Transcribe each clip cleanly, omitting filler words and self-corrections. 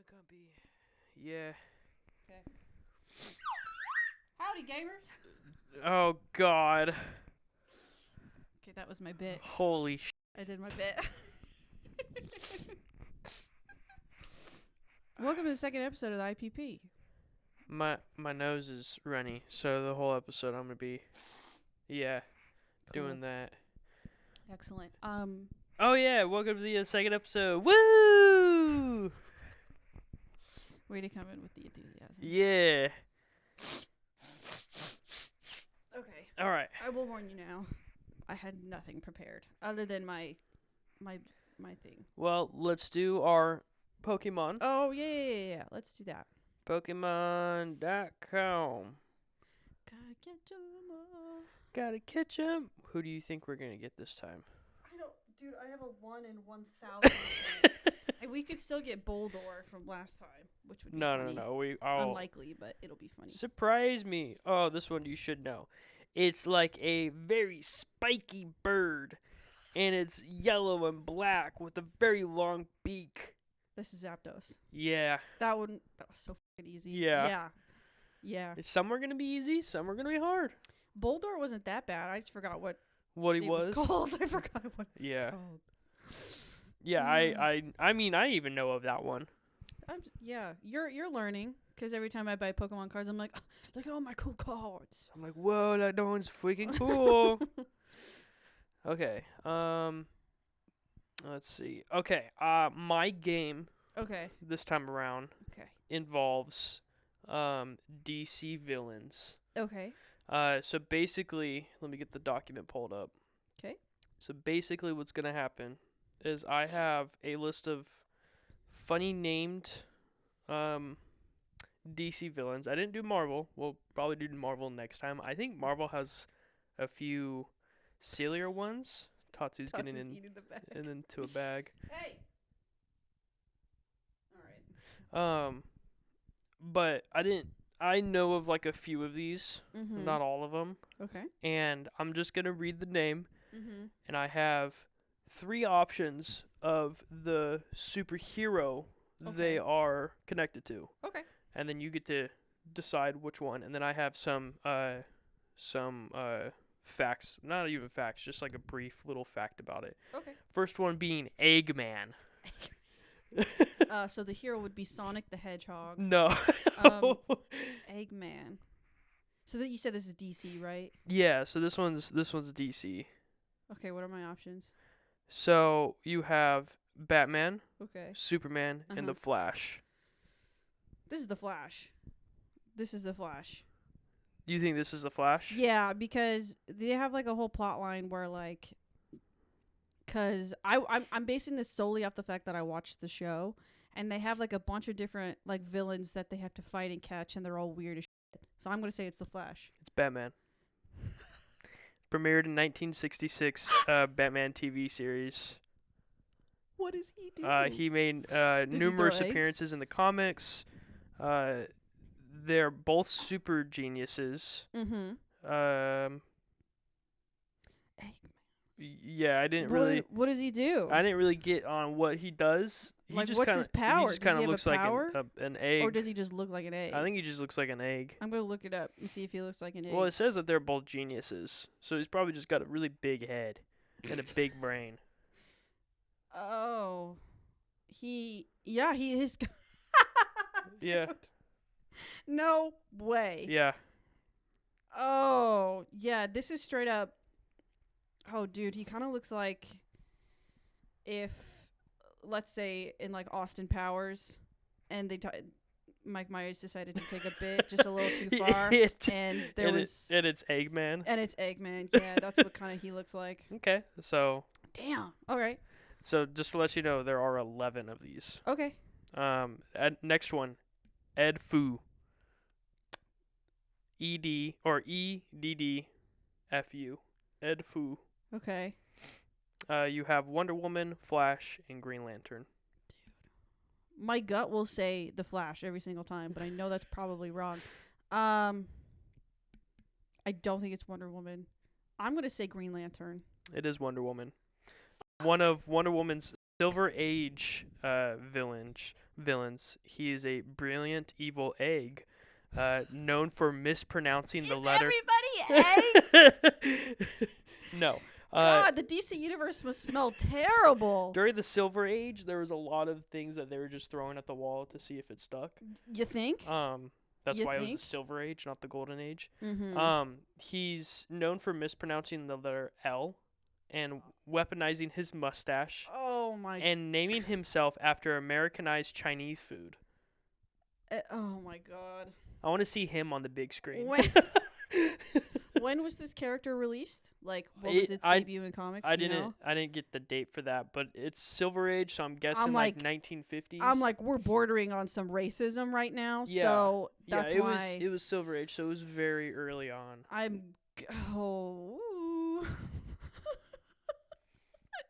gonna be. Yeah. Okay. Howdy, gamers. Oh God. Okay, that was my bit. Holy sh. I did my bit. Welcome to the second episode of the IPP. My nose is runny, so the whole episode I'm gonna be, doing that. Excellent. Oh yeah, welcome to the second episode. Woo! Way to come in with the enthusiasm. Yeah. Okay. All right. I will warn you now. I had nothing prepared other than my thing. Well, let's do our Pokemon. Oh yeah. Let's do that. Pokemon.com. Gotta catch 'em all. Gotta catch 'em. Who do you think we're gonna get this time? I don't, dude. I have a 1 in 1,000 chance. And we could still get Boldor from last time, which would be funny. No. Unlikely, but it'll be funny. Surprise me. Oh, this one you should know. It's like a very spiky bird, and it's yellow and black with a very long beak. This is Zapdos. Yeah. That was so fucking easy. Yeah. Yeah. Some are gonna be easy, some are gonna be hard. Boldor wasn't that bad. I just forgot what What it he was called. I forgot what it was Yeah. called. Yeah, I mean, I even know of that one. You're learning, because every time I buy Pokemon cards, I'm like, oh, look at all my cool cards. I'm like, whoa, that one's freaking cool. Okay. Let's see. Okay. My game Okay. this time around Okay. involves DC villains. Okay. So basically, let me get the document pulled up. Okay. So basically, what's gonna happen is I have a list of funny named DC villains. I didn't do Marvel. We'll probably do Marvel next time. I think Marvel has a few sillier ones. Tatsu's getting eating the bag. into a bag. Hey. All right. But I know of like a few of these, Mm-hmm. not all of them, Okay. and I'm just gonna read the name, Mm-hmm. and I have 3 options of the superhero they Okay. are connected to, Okay. and then you get to decide which one. And then I have some facts, not even facts, just like a brief little fact about it. Okay. First one being Eggman. So the hero would be Sonic the Hedgehog. No. Eggman. So that you said this is DC, right? Yeah, so this one's DC. Okay, what are my options? So you have Batman, Okay. Superman, and the Flash. This is the Flash. This is the Flash. You think this is the Flash? Yeah, because they have like a whole plot line where like, cause I'm basing this solely off the fact that I watched the show, and they have like a bunch of different like villains that they have to fight and catch, and they're all weird as shit. So I'm gonna say it's the Flash. It's Batman. Premiered in 1966, Batman TV series. What does he do? He made he numerous throw eggs? appearances in the comics. They're both super geniuses. Mm-hmm. Yeah, I didn't really. What does he do? I didn't really get on what he does. He Like, just what's kinda, his power? He just Does kind he of have a looks like power? an egg. Or does he just look like an egg? I think he just looks like an egg. I'm gonna look it up and see if he looks like an egg. Well, it says that they're both geniuses, so he's probably just got a really big head and a big brain. Oh, he is. Yeah. No way. Yeah. Oh, yeah. This is straight up. Oh, dude, he kind of looks like if, let's say, in like Austin Powers, and Mike Myers decided to take a bit just a little too far, and it's Eggman. And it's Eggman. Yeah, that's what kind of he looks like. Okay, so. Damn. All right. So just to let you know, there are 11 of these. Okay. Next one, Ed Fu. EDDFU. Ed Fu. Okay. You have Wonder Woman, Flash, and Green Lantern. My gut will say the Flash every single time, but I know that's probably wrong. I don't think it's Wonder Woman. I'm gonna say Green Lantern. It is Wonder Woman. One of Wonder Woman's Silver Age villains. He is a brilliant evil egg, known for mispronouncing the letter. Everybody eggs? No. God, the DC universe must smell terrible. During the Silver Age, there was a lot of things that they were just throwing at the wall to see if it stuck. You think? That's why it was the Silver Age, not the Golden Age. Mm-hmm. He's known for mispronouncing the letter L and weaponizing his mustache. Oh my! And naming himself after Americanized Chinese food. Oh my God! I want to see him on the big screen. When was this character released? Like, what was its debut in comics? I didn't get the date for that, but it's Silver Age, so I'm guessing I'm like 1950s. I'm like, we're bordering on some racism right now, Yeah. so that's it why it was Silver Age, so it was very early on.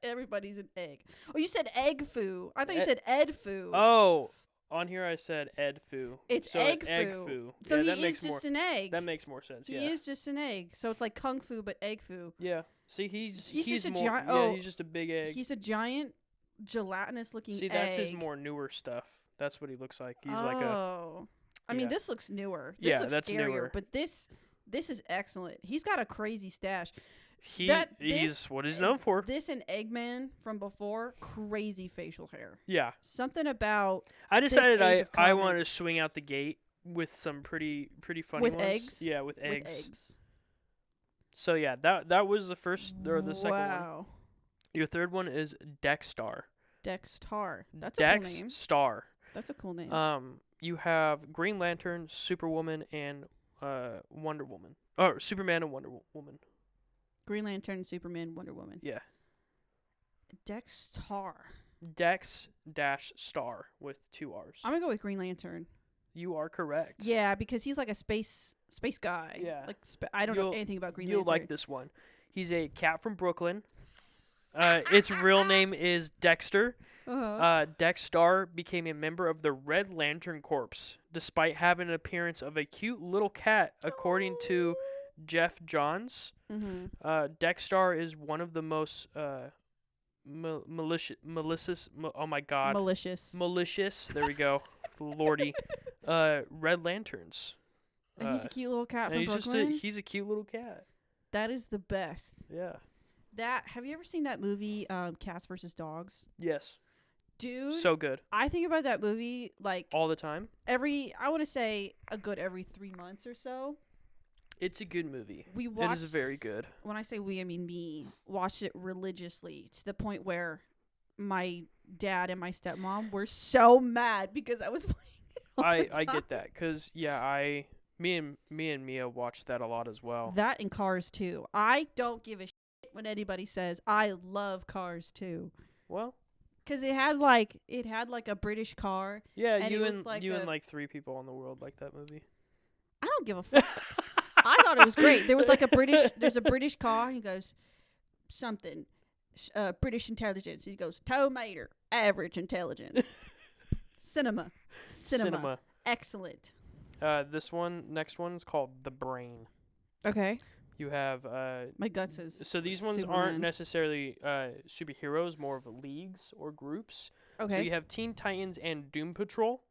Everybody's an egg. Oh, you said egg foo. I thought you said ed foo. Oh, on here I said ed foo. It's so egg foo. foo. So yeah, he that is makes just more, an egg. That makes more sense. He yeah. is just an egg. So it's like kung fu, but egg foo. Yeah. See, he's just a more. giant. Yeah, he's just a big egg. He's a giant, gelatinous-looking egg. See, that's his more newer stuff. That's what he looks like. He's like a. Oh. I mean, this looks newer. This Yeah, looks that's scarier, newer. but this is excellent. He's got a crazy stash. He's what he's known for. This and Eggman from before, crazy facial hair. Yeah. Something about I decided age of I wanted to comics. swing out the gate with some pretty funny With ones. eggs? Yeah, with eggs. with eggs. So yeah, that was the first or the second one. Wow. Your third one is Dexstar. Dexstar. That's a cool name. Dexstar. That's a cool name. You have Green Lantern, Superwoman, and Wonder Woman. Or Superman and Wonder Woman. Green Lantern, Superman, Wonder Woman. Yeah. Dexstar. Dex-star with 2 R's. I'm gonna go with Green Lantern. You are correct. Yeah, because he's like a space guy. Yeah. Like I don't know anything about Green You'll Lantern. like this one. He's a cat from Brooklyn. Its real name is Dexter. Uh-huh. Dexstar became a member of the Red Lantern Corps, despite having an appearance of a cute little cat, according to Jeff Johns. Mm-hmm. Dexstar is one of the most malicious. Oh my God. Malicious. There we go. Lordy. Red Lanterns. And he's a cute little cat from he's Brooklyn. He's a cute little cat. That is the best. Yeah. Have you ever seen that movie, Cats vs. Dogs? Yes. Dude, So good. I think about that movie like All the time. I want to say every 3 months or so. It's a good movie. It is very good. When I say we, I mean me. Watched it religiously to the point where my dad and my stepmom were so mad because I was playing it all the I time. get that because me and Mia watched that a lot as well. That and Cars 2. I don't give a shit when anybody says I love Cars 2. Well, because it had like a British car. yeah, and you it was and like you and like 3 people in the world like that movie. I don't give a fuck. I thought it was great. There was like there's a British car. He goes something, British intelligence. He goes tomato, average intelligence, cinema, excellent. Next one is called The Brain. Okay. You have My gut says. so these ones Superman. aren't necessarily superheroes, more of leagues or groups. Okay. So you have Teen Titans and Doom Patrol.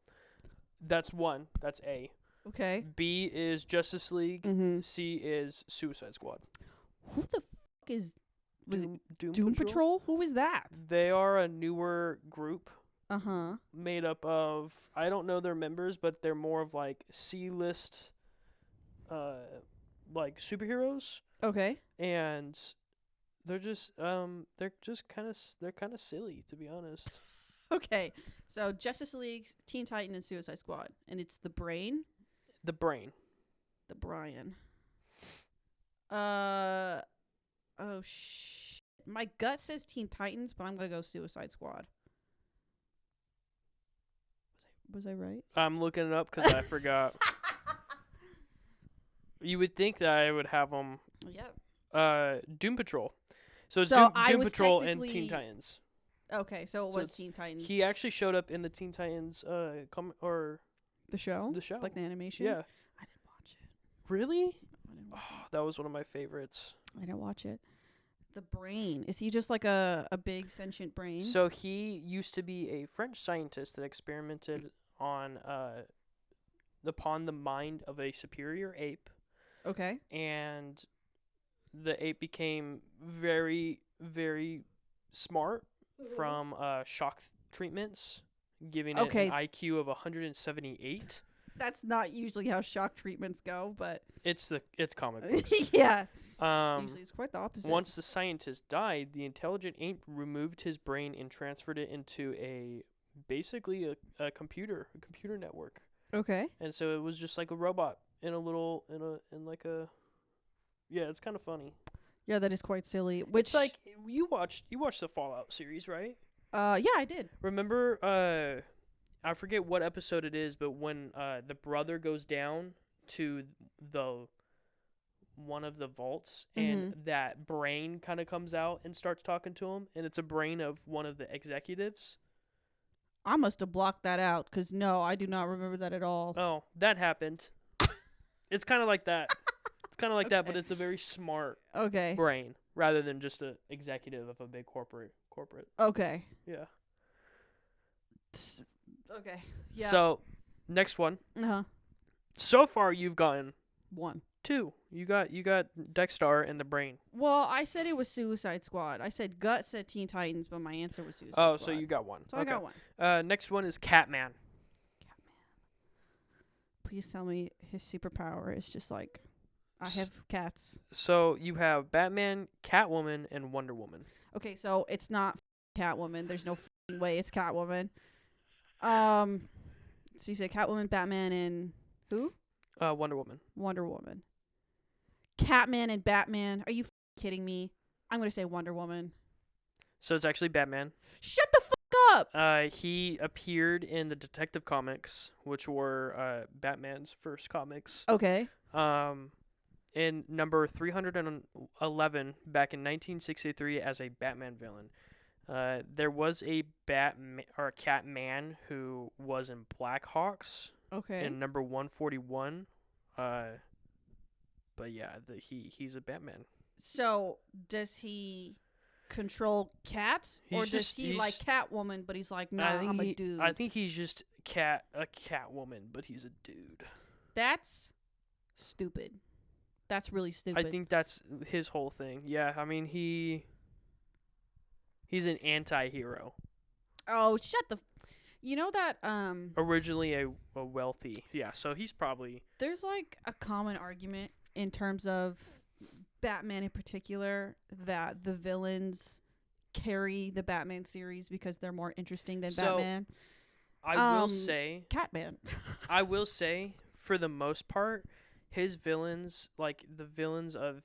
That's one. That's A. Okay. B is Justice League. Mm-hmm. C is Suicide Squad. Who the fuck is Doom Patrol? Who is that? They are a newer group Uh-huh. made up of, I don't know their members, but they're more of like C-list like superheroes, Okay. and they're just kind of silly, to be honest. Okay. So Justice League, Teen Titan, and Suicide Squad, and it's the Brain. The Brain. The Brian. Oh my gut says Teen Titans, but I'm gonna go Suicide Squad. Was I right? I'm looking it up because I forgot. You would think that I would have them. Yep. Doom Patrol. So it's So I Doom was Patrol and technically- Teen Titans. Okay, so it So was it's- Teen Titans. He actually showed up in the Teen Titans the show? the show. Like the animation? Yeah. I didn't watch it. Really? I didn't watch Oh, that was one of my favorites. it. I didn't watch it. The brain. Is he just like a big sentient brain? So he used to be a French scientist that experimented on upon the mind of a superior ape, Okay. and the ape became very, very smart from shock treatments, giving it Okay. an IQ of 178. That's not usually how shock treatments go, but It's comic books. yeah. Um, Usually it's quite the opposite. Once the scientist died, the intelligent ape removed his brain and transferred it into basically a computer network. Okay. And so it was just like a robot in it's kind of funny. Yeah, that is quite silly. Which It's like you watched the Fallout series, right? yeah, I did. Remember I forget what episode it is, but when the brother goes down to the one of the vaults and that brain kind of comes out and starts talking to him, and it's a brain of one of the executives. I must have blocked that out because no, I do not remember that at all. Oh, that happened. It's kind of like that. It's kind of like that, but it's a very smart Okay. brain rather than just a executive of a big corporate. Okay. Yeah. Okay. Yeah. So, next one. Uh-huh. So far, you've gotten 1. 2. You got Dexter and the brain. Well, I said it was Suicide Squad. I said Gut said Teen Titans, but my answer was Suicide Squad. Oh, so you got 1. So okay. I got 1. Next one is Catman. Please tell me his superpower is just like, I have cats. So you have Batman, Catwoman, and Wonder Woman. Okay, so it's not Catwoman. There's no way it's Catwoman. So you say Catwoman, Batman, and who? Wonder Woman. Wonder Woman. Catman and Batman. Are you kidding me? I'm going to say Wonder Woman. So it's actually Batman. Shut the fuck up! He appeared in the Detective Comics, which were Batman's first comics. Okay. In number 311 back in 1963 as a Batman villain. There was a Catman who was in Blackhawks. Okay. In number 141. But yeah, he's a Batman. So does he control cats, or does he like Catwoman, but he's like, nah, I'm a dude? I think he's just a Catwoman, but he's a dude. That's stupid. That's really stupid. I think that's his whole thing. Yeah, I mean he's an anti-hero. Oh, shut the. You know that originally a wealthy. Yeah, so he's probably. There's like a common argument in terms of Batman in particular that the villains carry the Batman series because they're more interesting than Batman. I will say Catman. I will say for the most part his villains, like the villains of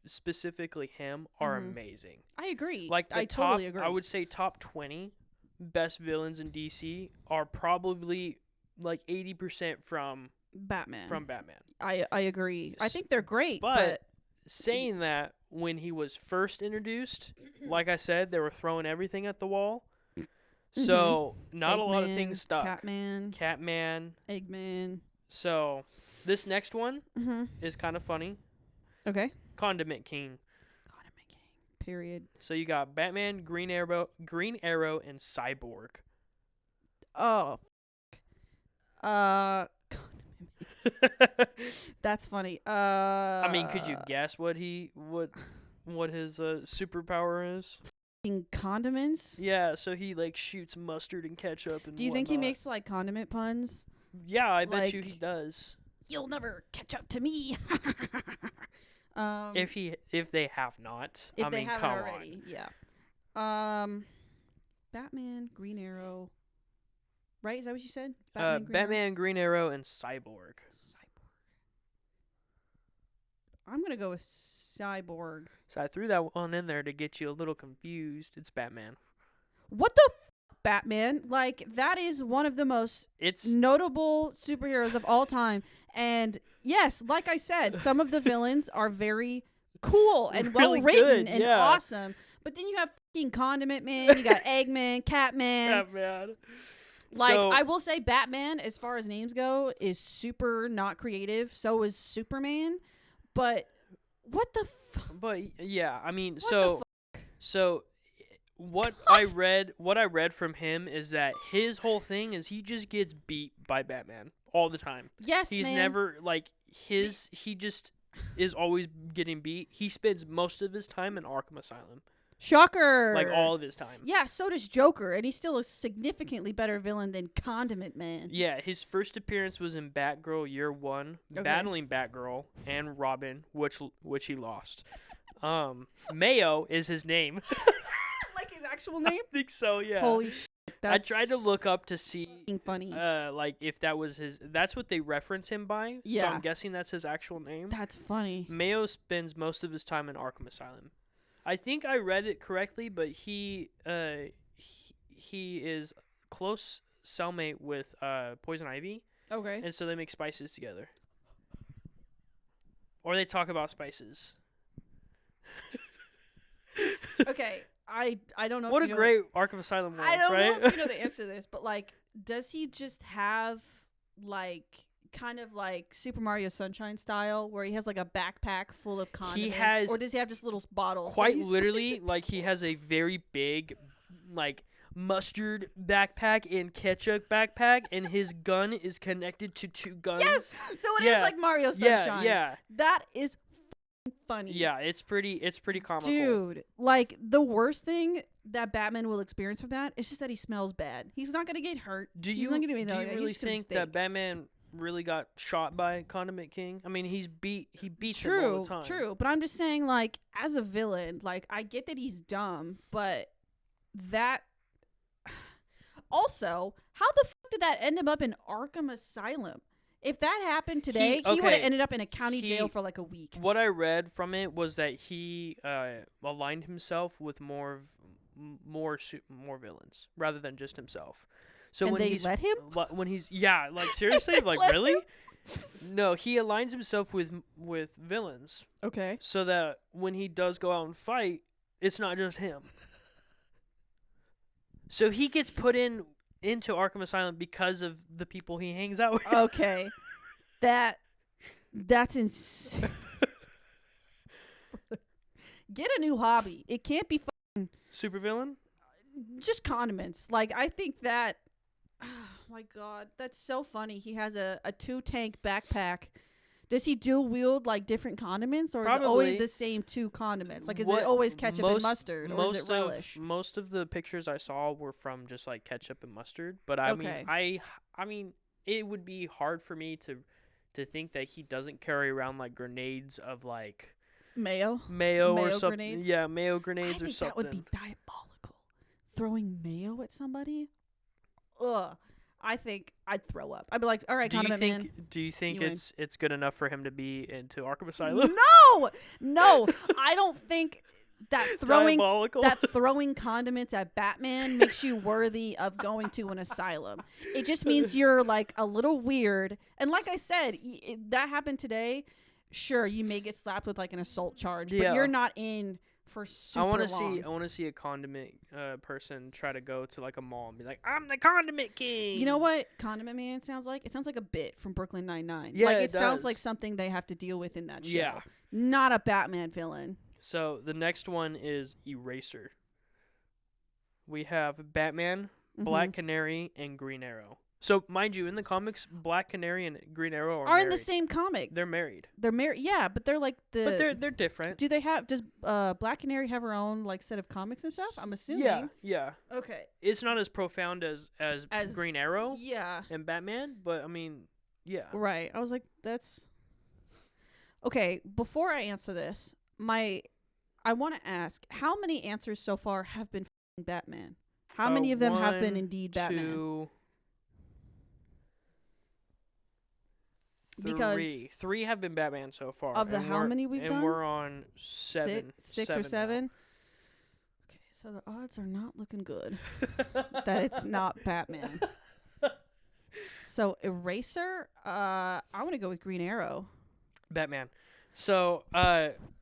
specifically him, are amazing. I agree. Like I totally agree. I would say top 20 best villains in DC are probably like 80% from Batman. I agree. I think they're great, but saying that, when he was first introduced, like I said, they were throwing everything at the wall. So not a lot of things stuck. Catman, Eggman. So this next one is kind of funny. Okay. Condiment King. Period. So you got Batman, Green Arrow, and Cyborg. Oh. That's funny. I mean, could you guess what his superpower is? Condiments? Yeah, so he like shoots mustard and ketchup and Do you think he makes like condiment puns? Yeah, I bet you he does. You'll never catch up to me. If they have not. If I they mean, haven't come already, on. yeah. Batman, Green Arrow. Right? Is that what you said? Batman, Green Arrow, and Cyborg. I'm gonna go with Cyborg. So I threw that one in there to get you a little confused. It's Batman. What the Batman? Like, that is one of the most notable superheroes of all time. And yes, like I said, some of the villains are very cool and really well written good, and awesome. But then you have fucking Condiment Man, you got Eggman, Catman. Like, so, I will say Batman, as far as names go, is super not creative. So is Superman. But What the fuck? But yeah, I mean, What the so what I read from him is that his whole thing is he just gets beat by Batman all the time. Yes, He's man. never like he just is always getting beat. He spends most of his time in Arkham Asylum. Shocker. Like all of his time. Yeah, so does Joker, and he's still a significantly better villain than Condiment Man. Yeah, his first appearance was in Batgirl Year 1, battling Batgirl and Robin, which he lost. Mayo is his name. Like his actual name? I think so, yeah. Holy shit. I tried to look up to see funny. Like if that was his. That's what they reference him by. Yeah. So I'm guessing that's his actual name. That's funny. Mayo spends most of his time in Arkham Asylum. I think I read it correctly, but he is close cellmate with Poison Ivy. Okay. And so they make spices together. Or they talk about spices. Okay. I don't know. What if a you great Arkham Asylum world, I don't right? know if you know the answer to this, but like, does he just have like kind of like Super Mario Sunshine style, where he has like a backpack full of condiments, or does he have just little bottles? Quite literally, like he has a very big, like mustard backpack and ketchup backpack, and his gun is connected to 2 guns. Yes, so it is like Mario Sunshine. Yeah. That is funny. Yeah, it's pretty comical. Dude, like the worst thing that Batman will experience from that is just that he smells bad. He's not gonna get hurt. Do He's you not gonna be really think that Batman really got shot by Condiment King? I mean, he beats him all the time. True, but I'm just saying, like, as a villain, like, I get that he's dumb, but that also, how the fuck did that end him up in Arkham Asylum? If that happened today, he would have ended up in a county jail for like a week. What I read from it was that he aligned himself with more villains rather than just himself. So and when they let him? When he's like seriously, like really? No, he aligns himself with villains. Okay. So that when he does go out and fight, it's not just him. So he gets put into Arkham Asylum because of the people he hangs out with. Okay. That's insane. Get a new hobby. It can't be Supervillain? Just condiments. Like, I think that, oh my God, that's so funny. He has a 2-tank backpack. Does he dual wield like different condiments, or Probably. is it always the same 2 condiments? Like, is it always ketchup and mustard, or is it relish? Most of the pictures I saw were from just like ketchup and mustard. But I mean, it would be hard for me to think that he doesn't carry around like grenades of like mayo or something. Grenades? Yeah, mayo grenades or something. That would be diabolical. Throwing mayo at somebody? Ugh. I think I'd throw up. I'd be like, all right, Condiment Man. Do you think it's good enough for him to be into Arkham Asylum? No, I don't think that throwing condiments at Batman makes you worthy of going to an asylum. It just means you're like a little weird. And like I said, that happened today. Sure, you may get slapped with like an assault charge, but you're not in for super long. I want to see a condiment person try to go to like a mall and be like, "I'm the Condiment King." You know what Condiment Man sounds like? It sounds like a bit from Brooklyn Nine-Nine. Yeah, like it sounds does. like something they have to deal with in that show. Yeah. Not a Batman villain. So the next one is Eraser. We have Batman, Black Canary, and Green Arrow. So, mind you, in the comics, Black Canary and Green Arrow are married. in the same comic. They're married. They're married. Yeah, but they're like But they're different. Do they have? Does Black Canary have her own like set of comics and stuff? I'm assuming. Yeah. Okay. It's not as profound as Green Arrow. Yeah. And Batman, but I mean, yeah. Right. I was like, that's okay. Before I answer this, I want to ask, how many answers so far have been Batman? How many of them have been indeed Batman? 2, because 3 have been Batman so far. Of the how many we've done? And we're on 7. 6 or 7? Now. Okay, so the odds are not looking good that it's not Batman. So Eraser, I want to go with Green Arrow. Batman. So,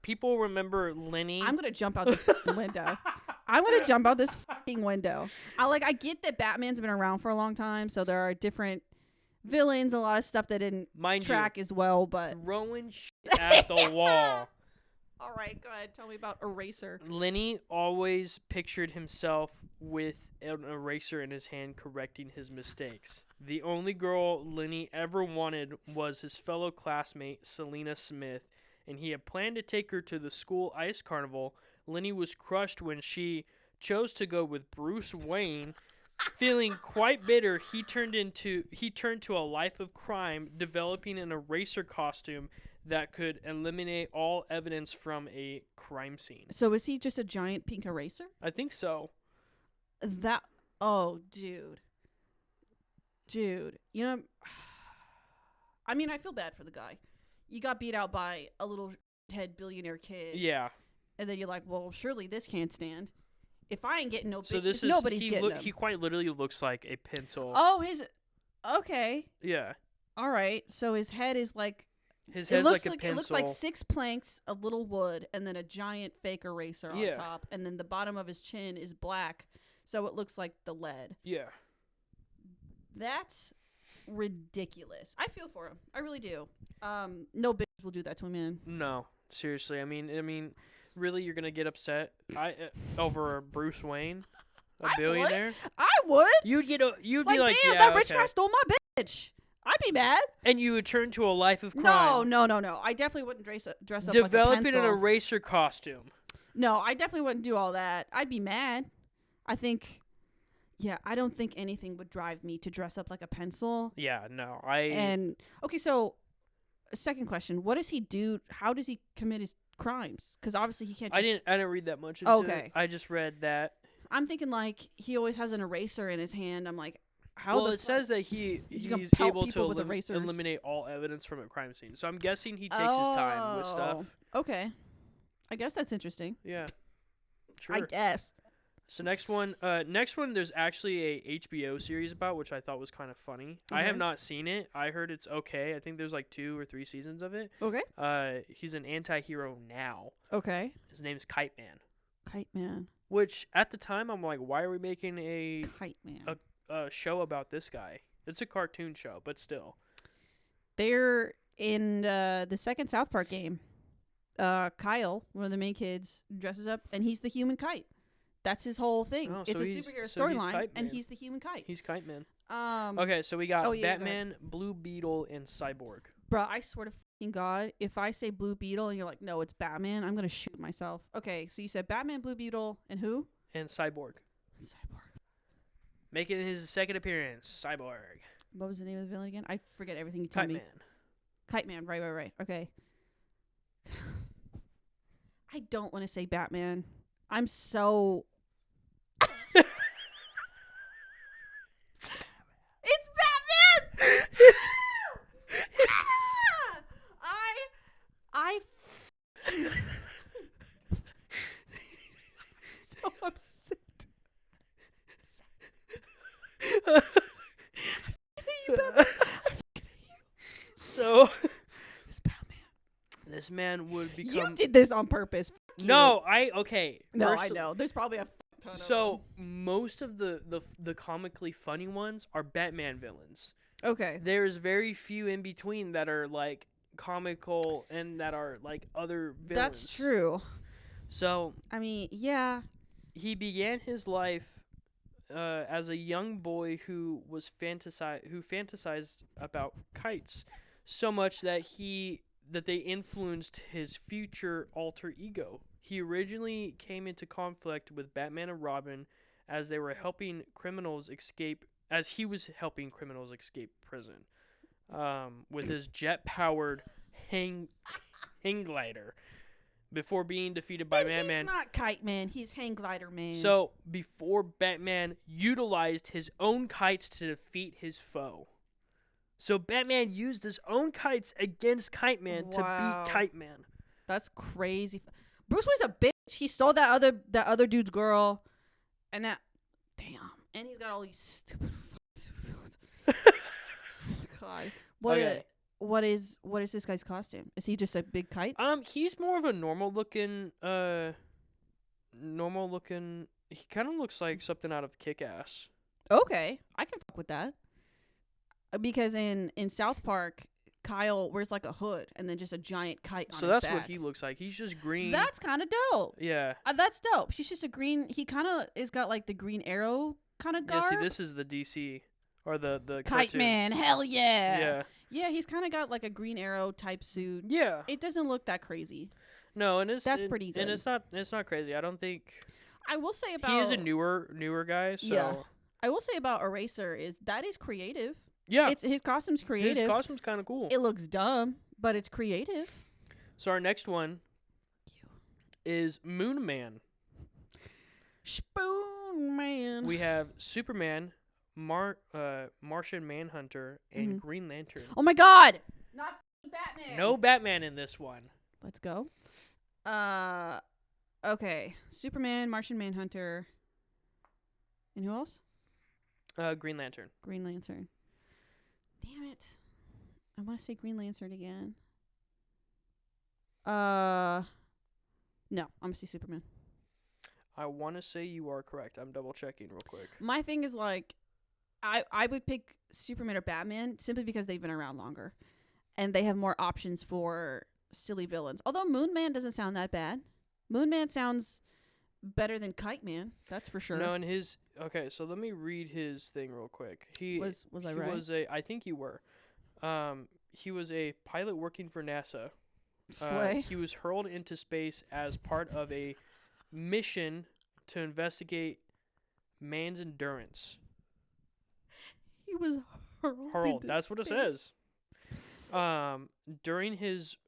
people remember Lenny. I'm going to jump out this fucking window. I'm going to jump out this fucking window. I get that Batman's been around for a long time, so there are different villains, a lot of stuff that didn't track as well, but throwing shit at the wall. All right, go ahead. Tell me about Eraser. Lenny always pictured himself with an eraser in his hand correcting his mistakes. The only girl Lenny ever wanted was his fellow classmate, Selena Smith, and he had planned to take her to the school ice carnival. Lenny was crushed when she chose to go with Bruce Wayne. Feeling quite bitter, he turned to a life of crime, developing an eraser costume that could eliminate all evidence from a crime scene. So is he just a giant pink eraser? I think so. Oh, dude. You know, I mean, I feel bad for the guy. You got beat out by a little head billionaire kid. Yeah. And then you're like, well, surely this can't stand. If I ain't getting no So big, nobody's getting him. He quite literally looks like a pencil. Oh, okay. Yeah. All right. So his head is like, his head's like a pencil. It looks like 6 planks, a little wood, and then a giant fake eraser on top. And then the bottom of his chin is black, so it looks like the lead. Yeah. That's ridiculous. I feel for him. I really do. No bitch will do that to a man. No, seriously. I mean, really, you're gonna get upset over Bruce Wayne, a billionaire? I would. You'd be like, damn, yeah, that rich okay. guy stole my bitch. I'd be mad. And you would turn to a life of crime. No. I definitely wouldn't dress up like a Developing pencil. an eraser costume. No, I definitely wouldn't do all that. I'd be mad. I don't think anything would drive me to dress up like a pencil. Yeah, no. Okay, so second question. What does he do? How does he commit his crimes? Because obviously he can't just... I didn't read that much into it. I just read that. I'm thinking like he always has an eraser in his hand. I'm like, it says that he's able to eliminate all evidence from a crime scene. So I'm guessing he takes his time with stuff. Okay. I guess that's interesting. Yeah. Sure. I guess. So next one, there's actually a HBO series about, which I thought was kind of funny. Okay. I have not seen it. I heard it's okay. I think there's like 2 or 3 seasons of it. Okay. He's an anti-hero now. Okay. His name's Kite Man. Kite Man. Which at the time I'm like, why are we making a Kite Man a show about this guy? It's a cartoon show, but still. They're in the second South Park game. Kyle, one of the main kids, dresses up and he's the human kite. That's his whole thing. Oh, it's a superhero storyline, and he's the human kite. He's Kite Man. Okay, so we got Batman, Blue Beetle, and Cyborg. Bruh, I swear to fucking God, if I say Blue Beetle and you're like, no, it's Batman, I'm gonna shoot myself. Okay, so you said Batman, Blue Beetle, and who? And Cyborg. Making his second appearance, Cyborg. What was the name of the villain again? I forget everything you told me. Kite Man, right. Okay. I don't want to say Batman. I'm so... It's Batman! I so upset. So this man would become... You did this on purpose. No, No, I know. There's probably a ton of them. Most of the comically funny ones are Batman villains. Okay. There's very few in between that are like comical and that are like other villains. That's true. So I mean, yeah. He began his life as a young boy who fantasized about kites so much that they influenced his future alter ego. He originally came into conflict with Batman and Robin as he was helping criminals escape prison with his jet-powered hang glider before being defeated by Batman. He's not Kite Man. He's Hang Glider Man. So before Batman utilized his own kites to defeat his foe. So Batman used his own kites against Kite Man to beat Kite Man. That's crazy. Bruce Wayne's a bitch. He stole that other dude's girl, and and he's got all these stupid villains. Oh my God. What is this guy's costume? Is he just a big kite? He's more of a normal looking. He kind of looks like something out of Kick-Ass. Okay, I can fuck with that. Because in South Park, Kyle wears like a hood and then just a giant kite on So his that's back. what he looks like. He's just green. That's kind of dope. Yeah. That's dope. He's just a green. He kind of is got like the Green Arrow kind of garb. Yeah, see, this is the DC or the Kite cartoon. Man. Hell yeah. Yeah. Yeah, he's kind of got like a Green Arrow type suit. Yeah. It doesn't look that crazy. No, and That's pretty good. And it's not crazy. I don't think I will say about he is a newer guy. So Yeah. I will say about Eraser is that is creative. yeah, It's his costume's creative. his costume's kind of cool. It looks dumb, but it's creative. So our next one is Moon Man. Spoon Man. We have Superman, Martian Manhunter, and Green Lantern. Oh my God! Not Batman. No Batman in this one. Let's go. Okay. Superman, Martian Manhunter, and who else? Green Lantern. Green Lantern. Damn it! I want to say Green Lantern again. No, I'm gonna say Superman. I want to say you are correct. I'm double checking real quick. My thing is like, I would pick Superman or Batman simply because they've been around longer, and they have more options for silly villains. Although Moon Man doesn't sound that bad. Moon Man sounds better than Kite Man. That's for sure. No, and okay. So let me read his thing real quick. Was I right? I think you were. He was a pilot working for NASA. Slay. He was hurled into space as part of a mission to investigate man's endurance. He was hurled. That's what it says. During his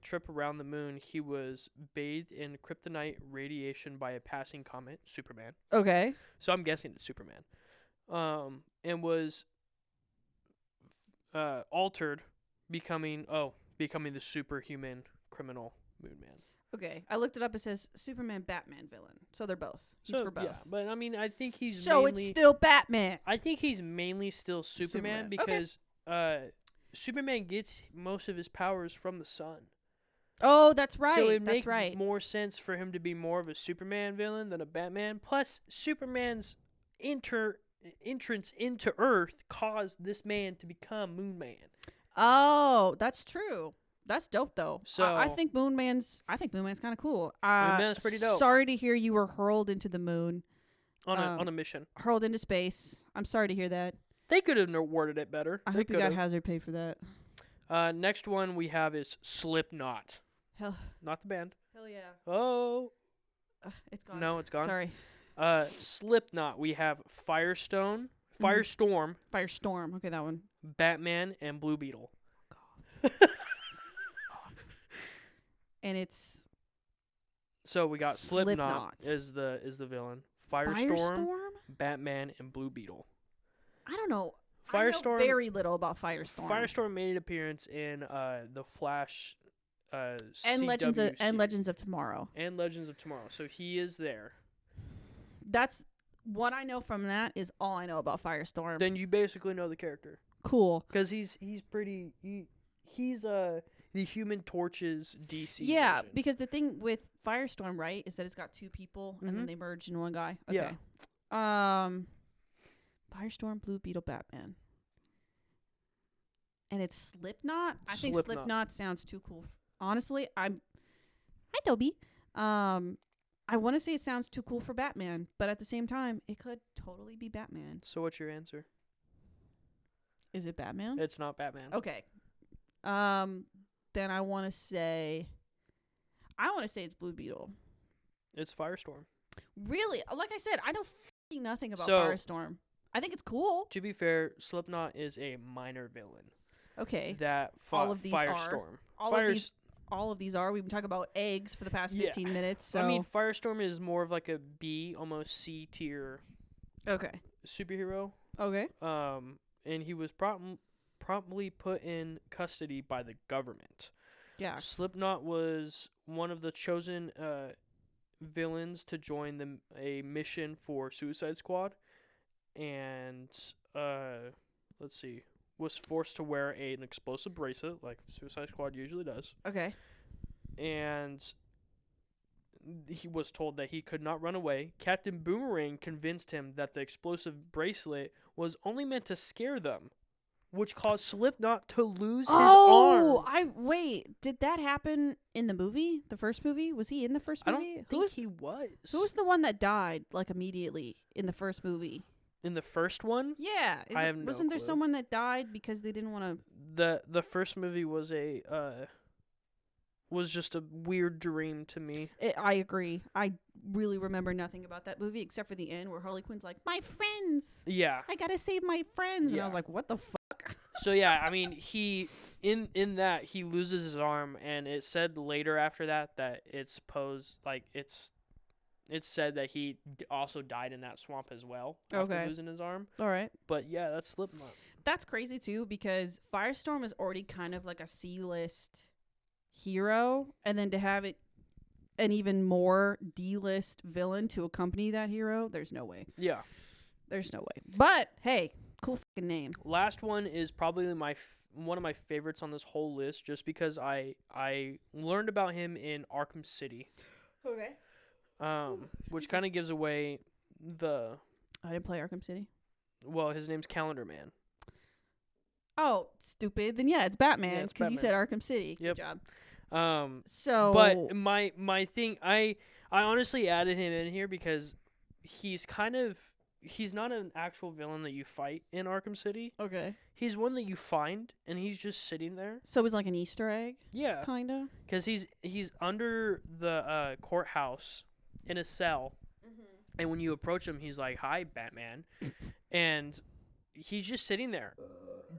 trip around the moon, he was bathed in kryptonite radiation by a passing comet, Superman. Okay. So I'm guessing it's Superman. And was altered, becoming the superhuman criminal Moon Man. Okay. I looked it up. It says Superman, Batman villain. So they're both. He's for both. Yeah, but I mean, I think he's so mainly, it's still Batman. I think he's mainly still Superman because Superman gets most of his powers from the sun. Oh, that's right. So it that's makes right. more sense for him to be more of a Superman villain than a Batman. Plus, Superman's entrance into Earth caused this man to become Moon Man. Oh, that's true. That's dope though. So I think Moon Man's kind of cool. Moon Man's pretty dope. Sorry to hear you were hurled into the moon. On a mission. Hurled into space. I'm sorry to hear that. They could have worded it better. I hope you got hazard pay for that. Next one we have is Slipknot. Hell. Not the band. Hell yeah. Oh. It's gone. No, it's gone. Sorry. Slipknot. We have Firestorm. Firestorm. Okay, that one. Batman and Blue Beetle. And it's so we got Slipknot is the villain. Firestorm, Batman, and Blue Beetle. I don't know. Firestorm. I know very little about Firestorm. Firestorm made an appearance in the Flash, and CW Legends of Tomorrow. And Legends of Tomorrow. So he is there. That's what I know from that. Is all I know about Firestorm. Then you basically know the character. Cool. Because he's pretty. He's the Human Torch's DC. Yeah, version. because the thing with Firestorm, right, is that it's got two people and then they merge in one guy. Okay. Yeah. Firestorm, Blue Beetle, Batman. And it's Slipknot? I think Slipknot sounds too cool. Honestly, Hi Toby. I want to say it sounds too cool for Batman, but at the same time, it could totally be Batman. So what's your answer? Is it Batman? It's not Batman. Okay. Then I want to say it's Blue Beetle. It's Firestorm. Really? Like I said, I know nothing about So, Firestorm. I think it's cool. To be fair, Slipknot is a minor villain. Okay. That all of these Firestorm. All of these are. We've been talking about eggs for the past 15 minutes. So I mean, Firestorm is more of like a B, almost C tier. Okay. Superhero. Okay. And he was promptly put in custody by the government. Yeah. Slipknot was one of the chosen villains to join a mission for Suicide Squad, and was forced to wear an explosive bracelet like Suicide Squad usually does. Okay. And he was told that he could not run away. Captain Boomerang convinced him that the explosive bracelet was only meant to scare them. which caused Slipknot to lose his Oh, arm. wait. Did that happen in the movie? The first movie? Was he in the first movie? I don't think he was. Who was the one that died like immediately in the first movie? In the first one? Yeah, wasn't there clue. someone that died because they didn't want to? The first movie was was just a weird dream to me. I agree. I really remember nothing about that movie except for the end where Harley Quinn's like, "My friends, Yeah. I gotta save my friends," and Yeah. I was like, "What the fuck?" So yeah, I mean, he in that he loses his arm, and it said later after that it's supposed it's said that he also died in that swamp as well after losing his arm. All right. But yeah, that's Slipknot. That's crazy too because Firestorm is already kind of like a C-list hero, and then to have it an even more D-list villain to accompany that hero, there's no way. Yeah. There's no way. But hey, cool fucking name. Last one is probably one of my favorites on this whole list, just because I learned about him in Arkham City. Okay. Which kind of gives away the. I didn't play Arkham City. Well, his name's Calendar Man. Oh, stupid. Then yeah, it's Batman Yeah, it's because you said Arkham City. Yep. Good job. So. But my thing, I honestly added him in here because he's not an actual villain that you fight in Arkham City. Okay. He's one that you find, and he's just sitting there. So he's like an Easter egg? Yeah. Kind of? Because he's under the courthouse in a cell, and when you approach him, he's like, "Hi, Batman," and he's just sitting there.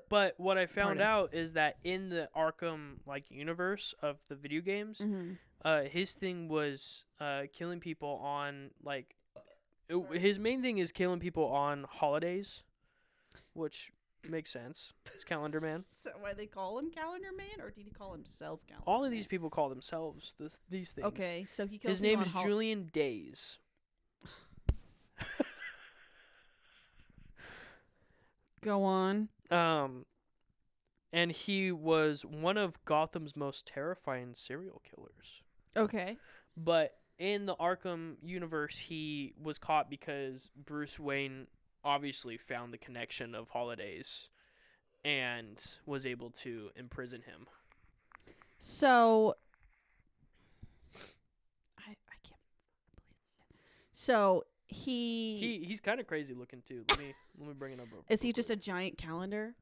But what I found out is that in the Arkham universe of the video games, his thing was killing people on his main thing is killing people on holidays, which makes sense. It's Calendar Man. So why they call him Calendar Man, or did he call himself Calendar All Man? of these people call themselves these things. Okay, so he kills his name is Julian Days. Go on. And he was one of Gotham's most terrifying serial killers. Okay. But in the Arkham universe, he was caught because Bruce Wayne obviously found the connection of holidays and was able to imprison him. So I can't believe that. So he's kind of crazy looking too. Let me bring it up. Is he just a giant calendar?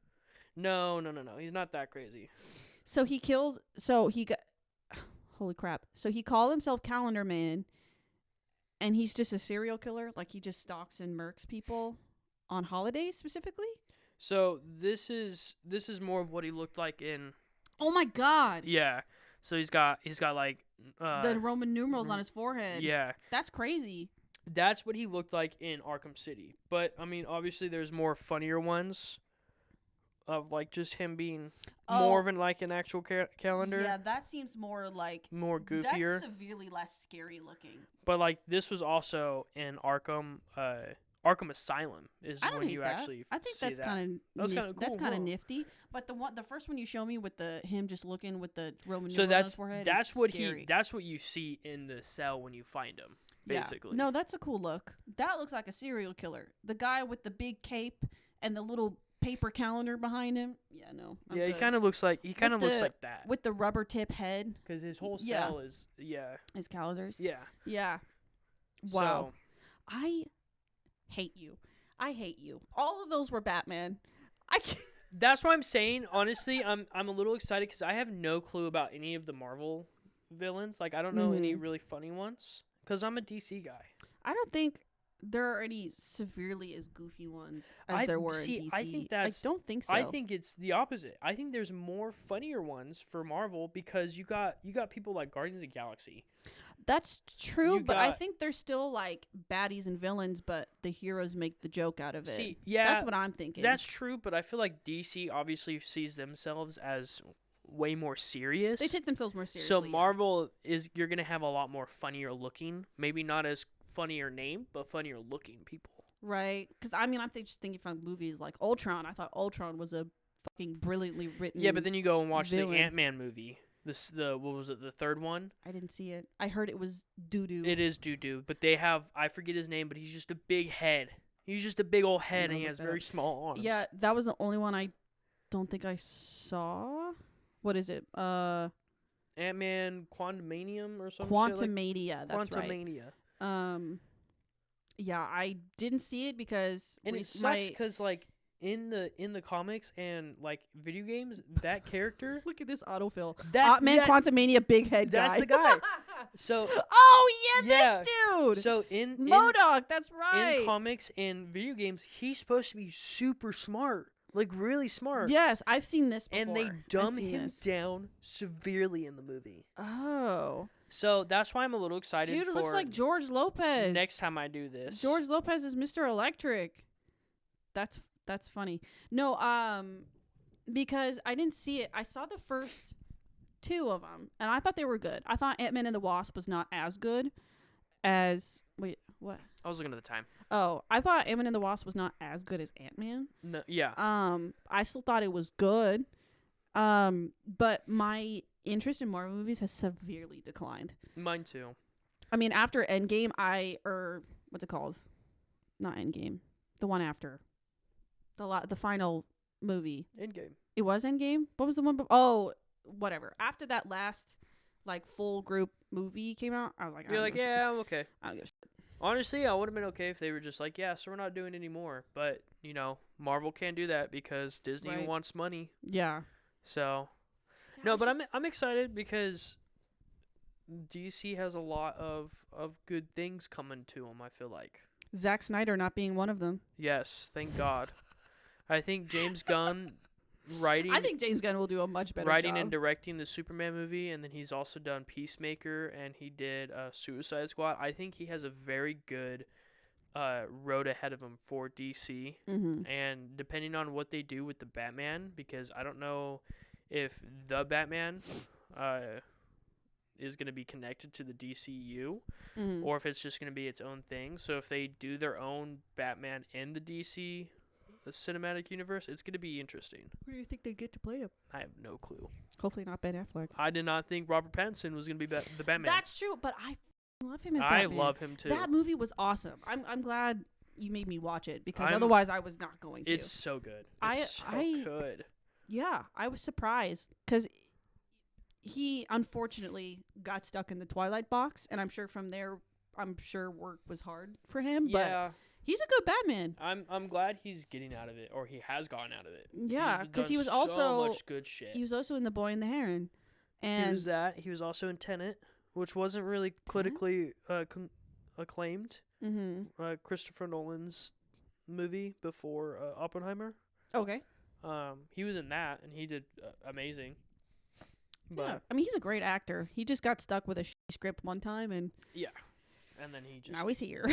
No. He's not that crazy. So he kills. So he got. Holy crap! So he called himself Calendar Man, and he's just a serial killer. Like he just stalks and murks people on holidays specifically. So this is more of what he looked like in. Oh my god! Yeah. So he's got like the Roman numerals on his forehead. Yeah. That's crazy. That's what he looked like in Arkham City. But I mean, obviously, there's more funnier ones of just him being more of an actual calendar. Yeah, that seems more goofier. That's severely less scary looking. But this was also in Arkham Asylum is when you actually I think see that's kind of cool. That's kind of nifty. But the first one you show me with him just looking with the Roman numerals on his forehead is scary. That's what you see in the cell when you find him. Basically. Yeah. No, that's a cool look. That looks like a serial killer. The guy with the big cape and the little paper calendar behind him. Yeah, no. I'm he good. kind of looks like that with the rubber tip head. Because his whole cell is his calendars. Yeah. Yeah. Wow. So, I hate you. All of those were Batman. I can't. That's what I'm saying. Honestly, I'm a little excited because I have no clue about any of the Marvel villains. I don't know any really funny ones because I'm a DC guy. I don't think there are any severely as goofy ones as there were in DC. I don't think so. I think it's the opposite. I think there's more funnier ones for Marvel because you got people like Guardians of the Galaxy. That's true, but I think they're still baddies and villains, but the heroes make the joke out of it. See, yeah, that's what I'm thinking. That's true, but I feel like DC obviously sees themselves as way more serious. They take themselves more seriously. So Marvel you're gonna have a lot more funnier looking, maybe not as funnier name, but funnier looking people. Right? Because I'm just thinking from movies like Ultron. I thought Ultron was a fucking brilliantly written. Yeah, but then you go and watch villain. the Ant-Man movie. What was it? The third one? I didn't see it. I heard it was doo-doo. It is doo-doo, but they have I forget his name, but he's just a big head. He's just a big old head, and he has very small arms. Yeah, that was the only one I don't think I saw. What is it? Ant-Man Quantumanium or something. Quantumania. That's Quantumania. right. Yeah, I didn't see it because it sucks because like in the comics and like video games, that character. Look at this autofill. That Quantumania, big head guy. That's the guy. So. Oh yeah, this dude. So in MODOK, that's right. In comics and video games, he's supposed to be super smart, like really smart. Yes, I've seen this before. And they dumb him down severely in the movie. Oh. So that's why I'm a little excited. Dude, it looks like George Lopez. Next time I do this. George Lopez is Mr. Electric. That's funny. No, because I didn't see it. I saw the first 2 of them, and I thought they were good. I thought Ant-Man and the Wasp was not as good as... Wait, what? I was looking at the time. Oh, I thought Ant-Man and the Wasp was not as good as Ant-Man. No, yeah. I still thought it was good. But my interest in Marvel movies has severely declined. Mine too. I mean, after Endgame, what's it called? Not Endgame. The one after. The final movie. Endgame. It was Endgame? What was the one oh, whatever. After that last like full group movie came out, I was like, You're like, yeah, I'm okay. I don't give a shit. Honestly, I would have been okay if they were just like, yeah, so we're not doing it anymore. But, you know, Marvel can't do that because Disney wants money. Yeah. So, yeah, no, but I'm excited because DC has a lot of good things coming to them, I feel like. Zack Snyder not being one of them. Yes, thank God. I think James Gunn I think James Gunn will do a much better writing job. and directing the Superman movie, and then he's also done Peacemaker, and he did Suicide Squad. I think he has a very good road ahead of him for DC. Mm-hmm. And depending on what they do with the Batman, because I don't know if the Batman is going to be connected to the DCU, mm-hmm. or if it's just going to be its own thing. So if they do their own Batman in the DC cinematic universe, it's going to be interesting. Who do you think they'd get to play him? I have no clue. Hopefully not Ben Affleck. I did not think Robert Pattinson was going to be the Batman. That's true, but I love him as Batman. I love him too. That movie was awesome. I'm glad you made me watch it because I'm otherwise I was not going to. It's so good. It's so good. Yeah, I was surprised because he unfortunately got stuck in the Twilight box, and I'm sure from there, work was hard for him. Yeah. But he's a good Batman. I'm glad he's getting out of it, or he has gotten out of it. Yeah, because he was so also much good shit. He was also in The Boy and the Heron, and he was that. He was also in Tenet, which wasn't really critically acclaimed. Mm-hmm. Christopher Nolan's movie before Oppenheimer. Okay. He was in that, and he did amazing. But yeah, I mean, he's a great actor. He just got stuck with a script one time, and yeah, and then he just now he's here.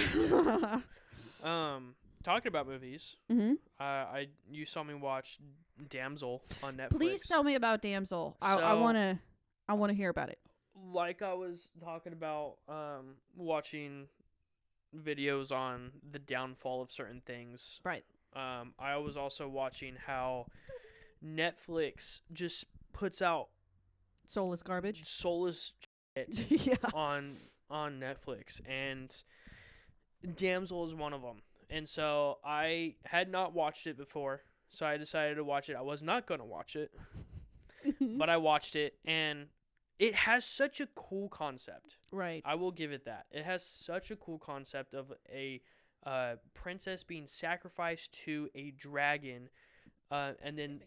Talking about movies, mm-hmm. You saw me watch Damsel on Netflix. Please tell me about Damsel. I wanna hear about it. Like I was talking about, watching videos on the downfall of certain things. Right. I was also watching how Netflix just puts out soulless garbage, soulless shit yeah. on Netflix, and Damsel is one of them. And so I had not watched it before, so I decided to watch it. I was not going to watch it, but I watched it, and it has such a cool concept. Right. I will give it that. It has such a cool concept of a princess being sacrificed to a dragon, and then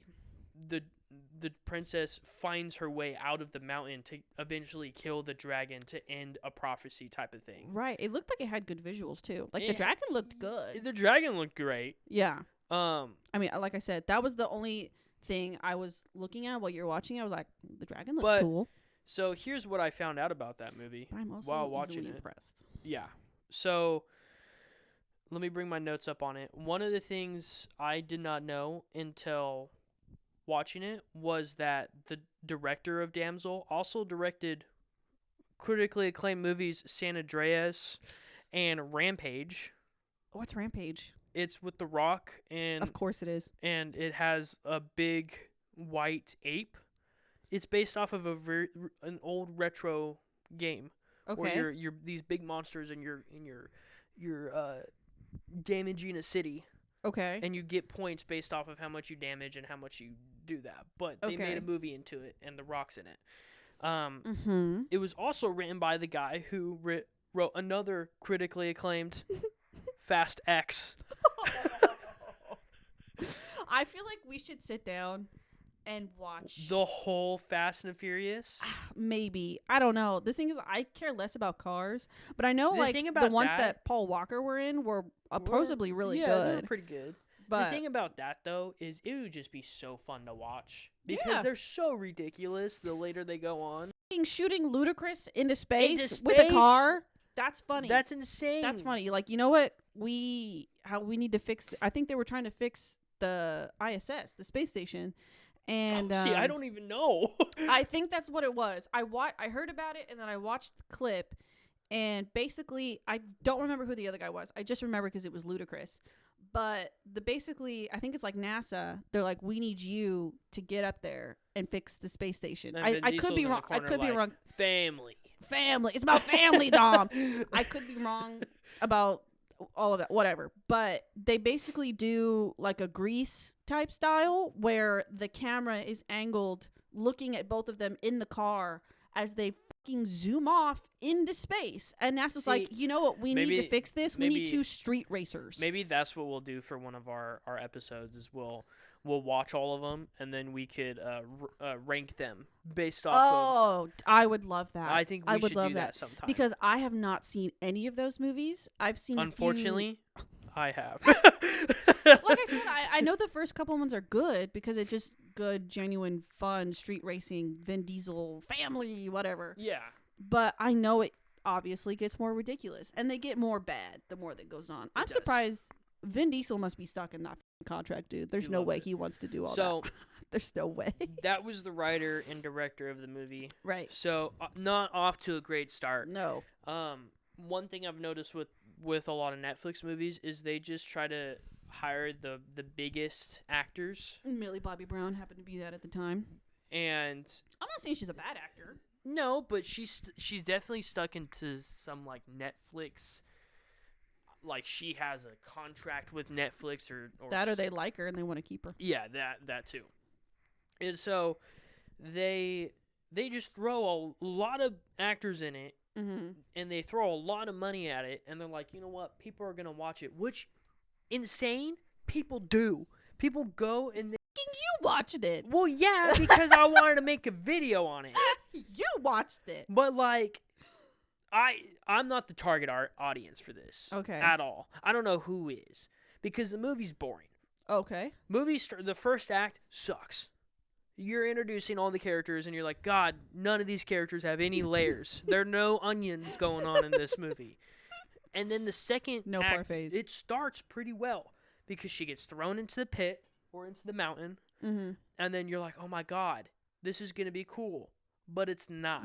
the princess finds her way out of the mountain to eventually kill the dragon to end a prophecy type of thing. Right. It looked like it had good visuals too. Like the dragon looked good. The dragon looked great. Yeah. I mean, like I said, that was the only thing I was looking at while you were watching. I was like, the dragon looks cool. So here's what I found out about that movie I'm also while watching it. Impressed. Yeah. So let me bring my notes up on it. One of the things I did not know until watching it was that the director of Damsel also directed critically acclaimed movies San Andreas and Rampage. What's Rampage? It's with The Rock, and of course it is. And it has a big white ape. It's based off of an old retro game. Okay. Where you're these big monsters and you're damaging a city. Okay. and you get points based off of how much you damage and how much you do that. But they made a movie into it, and The Rock's in it. It was also written by the guy who wrote another critically acclaimed Fast X. I feel like we should sit down and watch the whole Fast and Furious. Maybe. I don't know. The thing is, I care less about cars, but I know the ones that Paul Walker were in were supposedly really good. Yeah, they were pretty good. But the thing about that, though, is it would just be so fun to watch. Because they're so ridiculous the later they go on. Shooting Ludacris into space with a car. That's funny. That's insane. That's funny. Like, you know what? We need to fix... I think they were trying to fix the ISS, the space station. And see, I don't even know. I think that's what it was. I heard about it, and then I watched the clip. And basically, I don't remember who the other guy was. I just remember because it was Ludacris. But I think it's like NASA. They're like, we need you to get up there and fix the space station. I could be wrong. I could be wrong. Family. It's about family, Dom. I could be wrong about all of that. Whatever. But they basically do like a Grease type style where the camera is angled looking at both of them in the car as they fucking zoom off into space. And NASA's like, you know what? We need to fix this. We need 2 street racers. Maybe that's what we'll do for one of our episodes is we'll watch all of them, and then we could rank them based off of... I would love that. I think we should do that sometime. Because I have not seen any of those movies. I've seen Unfortunately, I have. Like I said, I know the first couple ones are good because it's just good, genuine, fun, street racing, Vin Diesel, family, whatever. Yeah. But I know it obviously gets more ridiculous, and they get more bad the more that goes on. I'm surprised Vin Diesel must be stuck in that contract, dude. There's no way he wants to do all that. There's no way. That was the writer and director of the movie. Right. So not off to a great start. No. One thing I've noticed with a lot of Netflix movies is they just try to hire the biggest actors. Millie Bobby Brown happened to be that at the time. And I'm not saying she's a bad actor. No, but she's definitely stuck into some like Netflix. Like she has a contract with Netflix or they like her and they want to keep her. Yeah, that too. And so they just throw a lot of actors in it, and they throw a lot of money at it, and they're like, you know what, people are gonna watch it, which insane people do. People go and you watched it. Well, yeah, because I wanted to make a video on it. You watched it, but like. I'm not the target audience for this. Okay. At all. I don't know who is. Because the movie's boring. Okay. The first act sucks. You're introducing all the characters and you're like, God, none of these characters have any layers. There are no onions going on in this movie. And then the second act, parfaits. It starts pretty well. Because she gets thrown into the pit or into the mountain. Mm-hmm. And then you're like, oh my God, this is going to be cool. But it's not.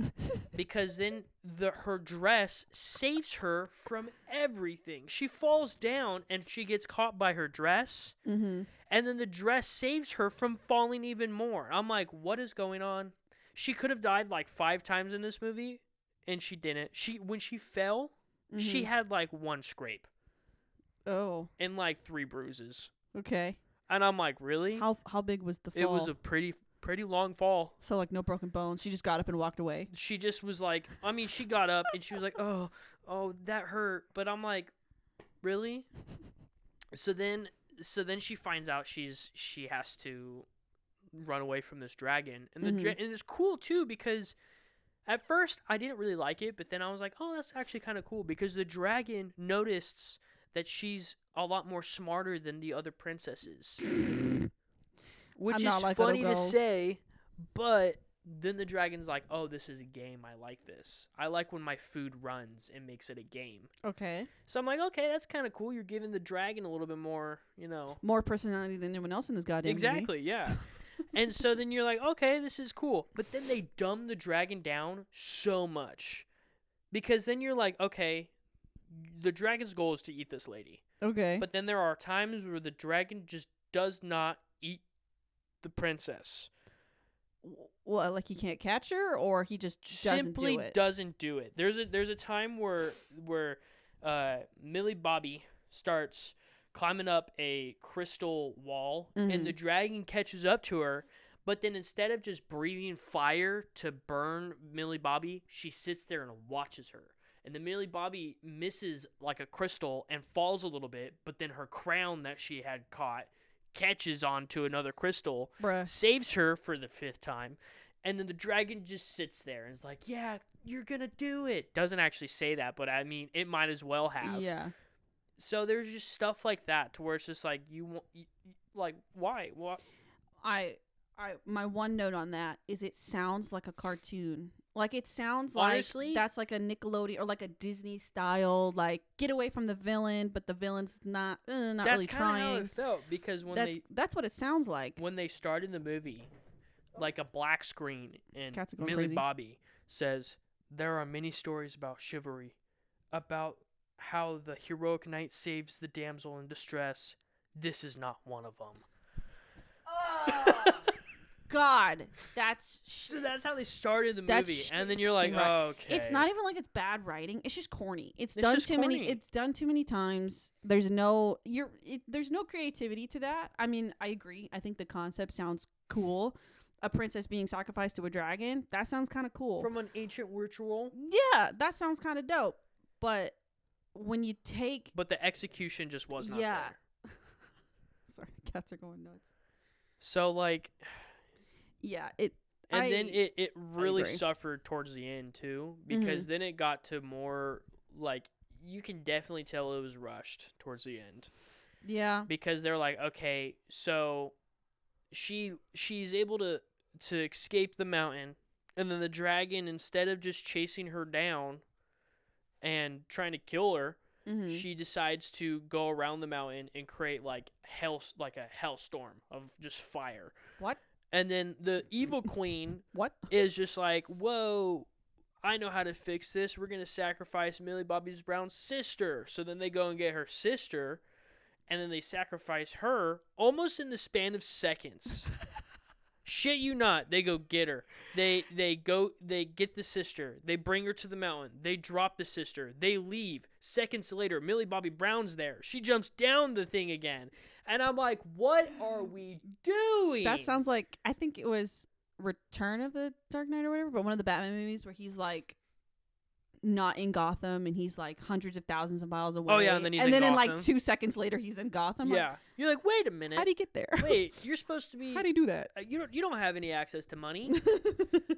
Because then her dress saves her from everything. She falls down and she gets caught by her dress. Mm-hmm. And then the dress saves her from falling even more. I'm like, what is going on? She could have died like 5 times in this movie. And she didn't. When she fell, she had like 1 scrape. Oh. And like 3 bruises. Okay. And I'm like, really? How big was the fall? It was a pretty long fall. So, like, no broken bones. She just got up and walked away. She just was like, I mean, she got up and she was like, oh, that hurt. But I'm like, really? So then she finds out she has to run away from this dragon. And and it's cool, too, because at first I didn't really like it. But then I was like, oh, that's actually kind of cool. Because the dragon noticed that she's a lot more smarter than the other princesses. Which is like funny to say, but then the dragon's like, oh, this is a game. I like this. I like when my food runs and makes it a game. Okay. So I'm like, okay, that's kind of cool. You're giving the dragon a little bit more, more personality than anyone else in this goddamn Exactly, movie. Yeah. And so then you're like, okay, this is cool. But then they dumb the dragon down so much. Because then you're like, okay, the dragon's goal is to eat this lady. Okay. But then there are times where the dragon just does not eat the princess. Well, like he can't catch her, or he just simply doesn't do it. There's a time where Millie Bobby starts climbing up a crystal wall, and the dragon catches up to her. But then instead of just breathing fire to burn Millie Bobby, she sits there and watches her. And then Millie Bobby misses like a crystal and falls a little bit, but then her crown that she had caught catches onto another crystal, saves her for the 5th time, and then the dragon just sits there and is like, yeah, you're gonna do it. Doesn't actually say that, but I mean, it might as well have. Yeah. So there's just stuff like that to where it's just like, like, why? What? My one note on that is it sounds like a cartoon. Like, it sounds Honestly, like that's like a Nickelodeon or like a Disney style, like, get away from the villain, but the villain's not really trying. That's kind of how it felt, because that's what it sounds like. When they started the movie, like a black screen, and Millie crazy. Bobby says, there are many stories about chivalry, about how the heroic knight saves the damsel in distress. This is not one of them. Oh. God, so that's how they started the movie, and then you're like, oh, okay. It's not even like it's bad writing; it's just corny. It's done too many. It's done too many times. There's no creativity to that. I mean, I agree. I think the concept sounds cool. A princess being sacrificed to a dragon, that sounds kind of cool. From an ancient ritual. Yeah, that sounds kind of dope. But when you take, the execution just was not there. Sorry, cats are going nuts. So like. Yeah, then it really suffered towards the end too, because then it got to more like, you can definitely tell it was rushed towards the end. Yeah, because they're like, okay, so she's able to escape the mountain, and then the dragon, instead of just chasing her down and trying to kill her, she decides to go around the mountain and create like a hellstorm of just fire. What? And then the evil queen is just like, whoa, I know how to fix this. We're going to sacrifice Millie Bobby Brown's sister. So then they go and get her sister, and then they sacrifice her almost in the span of seconds. Shit you not. They go get her. They get the sister. They bring her to the mountain. They drop the sister. They leave. Seconds later, Millie Bobby Brown's there. She jumps down the thing again. And I'm like, what are we doing? That sounds like, I think it was Return of the Dark Knight or whatever, but one of the Batman movies where he's like not in Gotham and he's like hundreds of thousands of miles away. Oh yeah, and then in like 2 seconds later he's in Gotham. Yeah. Like, you're like, wait a minute. How do you get there? Wait, you're supposed to be. How do you do that? You don't have any access to money.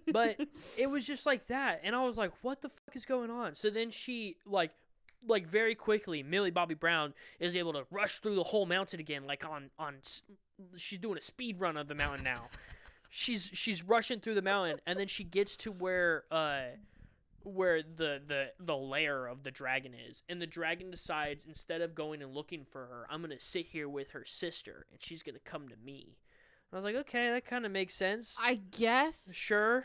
But it was just like that, and I was like, what the fuck is going on? So then she like very quickly, Millie Bobby Brown is able to rush through the whole mountain again, like on she's doing a speed run of the mountain now. she's rushing through the mountain, and then she gets to where the lair of the dragon is, and the dragon decides, instead of going and looking for her, I'm gonna sit here with her sister, and she's gonna come to me. I was like, okay, that kind of makes sense. I guess. Sure.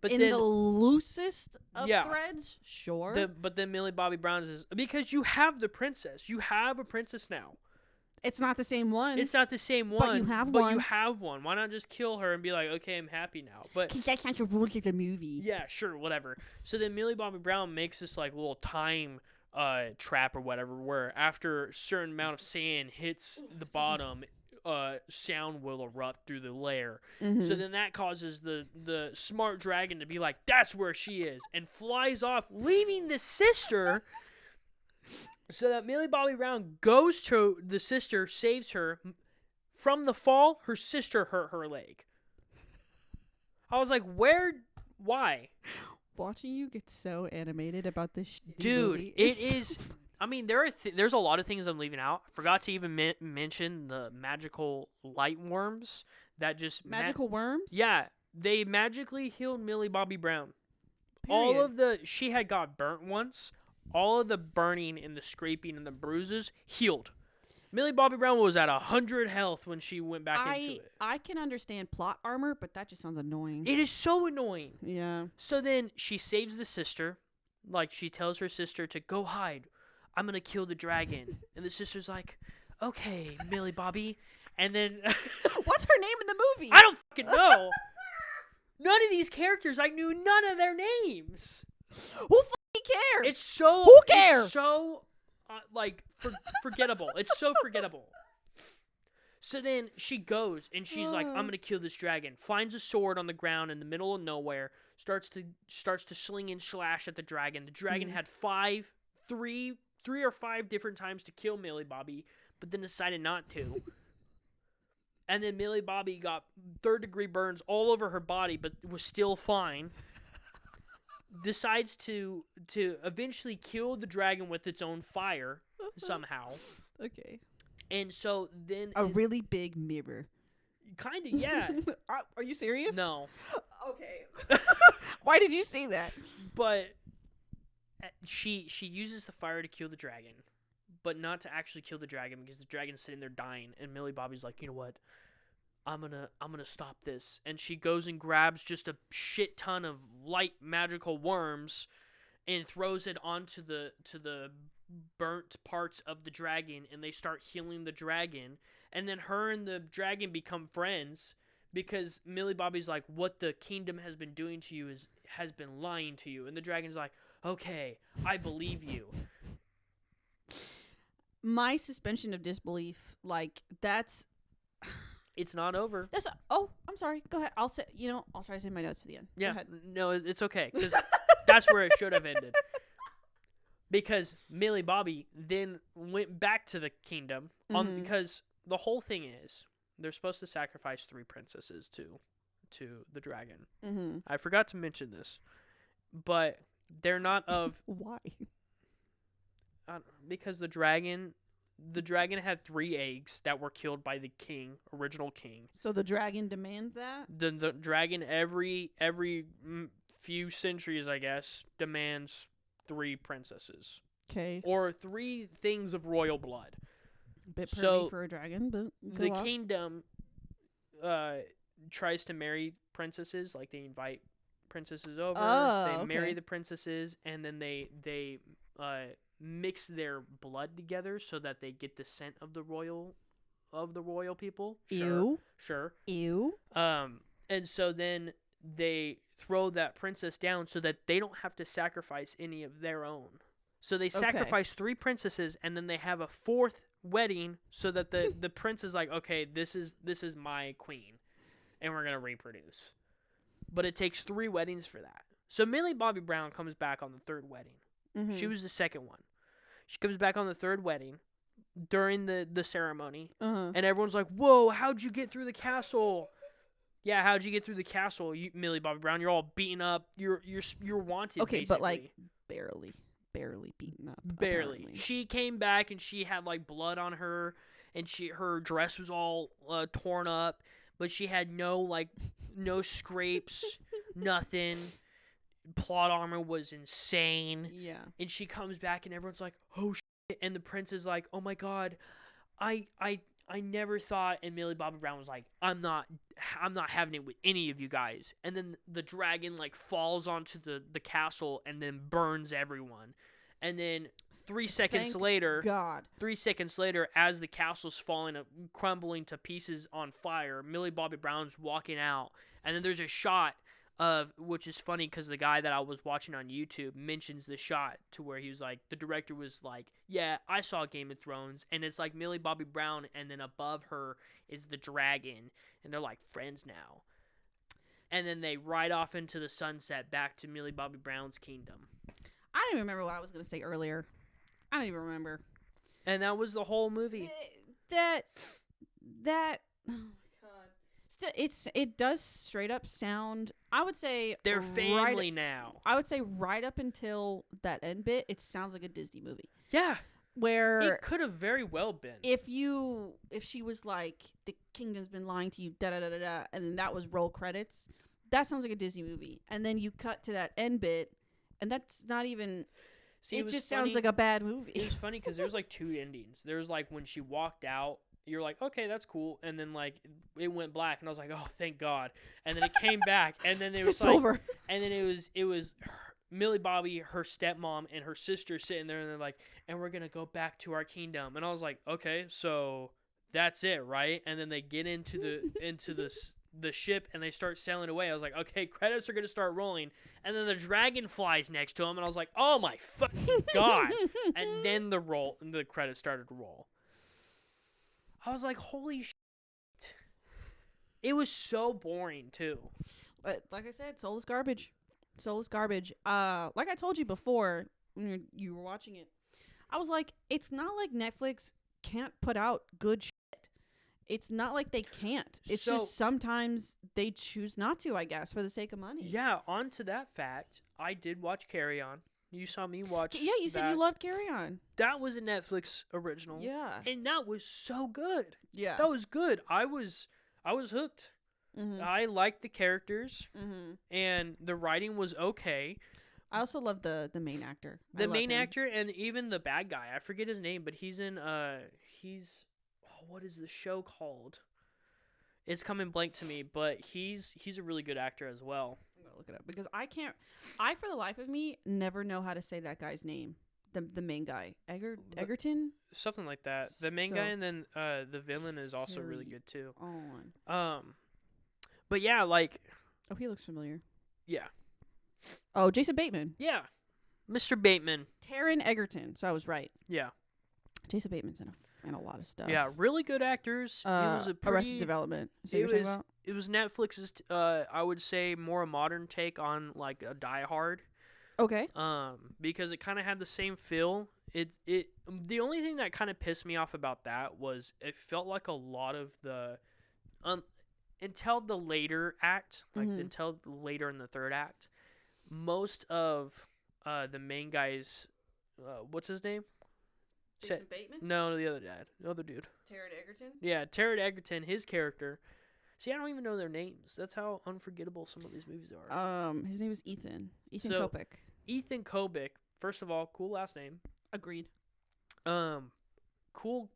But in the loosest of threads, sure. But then Millie Bobby Brown is, because you have the princess. You have a princess now. It's not the same one. It's not the same one. But you have one. Why not just kill her and be like, okay, I'm happy now? But that's not the rules of the movie. Yeah, sure, whatever. So then Millie Bobby Brown makes this like little time trap or whatever, where after a certain amount of sand hits the bottom, sound will erupt through the lair. So then that causes the smart dragon to be like, that's where she is, and flies off, leaving the sister. So that Millie Bobby Brown goes to the sister, saves her from the fall. Her sister hurt her leg. I was like, why? Watching you get so animated about this movie is I mean, there's a lot of things I'm leaving out. I forgot to even mention the magical light worms that just... Magical worms? Yeah. They magically healed Millie Bobby Brown. Period. She had got burnt once. All of the burning and the scraping and the bruises healed. Millie Bobby Brown was at 100 health when she went back into it. I can understand plot armor, but that just sounds annoying. It is so annoying. Yeah. So then she saves the sister. Like, she tells her sister to go hide. I'm going to kill the dragon. And the sister's like, okay, Millie Bobby. And then... What's her name in the movie? I don't fucking know. None of these characters, I knew none of their names. Who fucking cares? It's so... Who cares? It's so, forgettable. It's so forgettable. So then she goes and she's like, I'm gonna kill this dragon. Finds a sword on the ground in the middle of nowhere. Starts to sling and slash at the dragon. The dragon had three or five different times to kill Millie Bobby, but then decided not to. And then Millie Bobby got 3rd-degree burns all over her body, but was still fine. Decides to eventually kill the dragon with its own fire somehow. Okay. And so then a really big mirror. Kind of, yeah. Are you serious? No. Okay. Why did you say that? But she uses the fire to kill the dragon, but not to actually kill the dragon because the dragon's sitting there dying. And Millie Bobby's like, you know what? I'm gonna stop this. And she goes and grabs just a shit ton of light magical worms and throws it onto the burnt parts of the dragon, and they start healing the dragon. And then her and the dragon become friends because Millie Bobby's like, what the kingdom has been doing to you has been lying to you. And the dragon's like, okay, I believe you. My suspension of disbelief, like, that's... It's not over. I'm sorry. Go ahead. I'll try to say my notes to the end. Yeah. No, it's okay, because that's where it should have ended. Because Millie Bobby then went back to the kingdom because the whole thing is they're supposed to sacrifice 3 princesses to the dragon. Mm-hmm. I forgot to mention this, but they're not of... Why? Because the dragon had 3 eggs that were killed by the original king. So the dragon demands that? The dragon every few centuries, I guess, demands 3 princesses. Okay. Or 3 things of royal blood. A bit pervy for a dragon, but the kingdom tries to marry princesses. Like, they invite princesses over. They marry the princesses, and then they mix their blood together so that they get the scent of the royal people. Ew. Sure. Ew. And so then they throw that princess down so that they don't have to sacrifice any of their own. So they sacrifice 3 princesses, and then they have a 4th wedding so that the prince is like, okay, this is my queen, and we're gonna reproduce. But it takes 3 weddings for that. So Millie Bobby Brown comes back on the 3rd wedding. Mm-hmm. She was the 2nd one. She comes back on the 3rd wedding during the ceremony, and everyone's like, "Whoa, how'd you get through the castle?" Yeah, how'd you get through the castle, Millie Bobby Brown? You're all beaten up. You're wanted. Okay, basically. But like barely beaten up. Barely. Apparently. She came back and she had like blood on her, and her dress was all torn up, but she had no scrapes, nothing. Plot armor was insane. Yeah. And she comes back and everyone's like, oh shit. And the prince is like, oh my god, I never thought. And Millie Bobby Brown was like, I'm not having it with any of you guys. And then the dragon like falls onto the castle and then burns everyone. And then 3 seconds later, as the castle's falling, crumbling to pieces on fire, Millie Bobby Brown's walking out. And then there's a shot which is funny because the guy that I was watching on YouTube mentions the shot to where he was like, the director was like, yeah, I saw Game of Thrones, and it's like Millie Bobby Brown, and then above her is the dragon, and they're like friends now. And then they ride off into the sunset back to Millie Bobby Brown's kingdom. I don't even remember what I was going to say earlier. I don't even remember. And that was the whole movie. That it does straight up sound, I would say, they're family now. I would say right up until that end bit, it sounds like a Disney movie. Yeah. Where it could have very well been. If she was like, the kingdom's been lying to you, da da da da da, and then that was roll credits, that sounds like a Disney movie. And then you cut to that end bit, and that's not even. See, it just sounds like a bad movie. It was funny because there's like 2 endings. There's like when she walked out, you're like, okay, that's cool. And then like it went black, and I was like, oh, thank God. And then it came back, and then it was it's over. And then it was Millie Bobby, her stepmom, and her sister sitting there, and they're like, and we're gonna go back to our kingdom. And I was like, okay, so that's it, right? And then they get into the the ship and they start sailing away. I was like, okay, credits are gonna start rolling, and then the dragon flies next to him, and I was like, oh my fucking god! And then the credits started to roll. I was like, holy shit! It was so boring too. But like I said, soulless garbage. Soulless garbage. Like I told you before when you were watching it, I was like, it's not like Netflix can't put out good shit. It's not like they can't. It's just sometimes they choose not to, I guess, for the sake of money. Yeah, on to that fact, I did watch Carry On. You saw me watch. Yeah, you said you loved Carry On. That was a Netflix original. Yeah. And that was so good. Yeah. That was good. I was hooked. Mm-hmm. I liked the characters, and the writing was okay. I also love the main actor. The main actor and even the bad guy. I forget his name, but he's in what is the show called? It's coming blank to me, but he's a really good actor as well. I'm gonna look it up because I for the life of me never know how to say that guy's name. The main guy, Egerton, something like that. The main guy, and then the villain is also really good too. But yeah, like. Oh, he looks familiar. Yeah. Oh, Jason Bateman. Yeah, Mr. Bateman. Taron Egerton. So I was right. Yeah. Jason Bateman's in a lot of stuff. Yeah, really good actors. It was a pretty, Arrested Development. It was Netflix's. I would say more a modern take on like a Die Hard. Okay. Because it kind of had the same feel. The only thing that kind of pissed me off about that was it felt like a lot of the, until the later act, like until later in the third act, most of the main guy's, what's his name? Jason Bateman? No, the other dude. Taron Egerton? Yeah, Taron Egerton, his character. See, I don't even know their names. That's how unforgettable some of these movies are. His name is Ethan. Ethan Kopic. Ethan Kopic. First of all, cool last name. Agreed. Cool.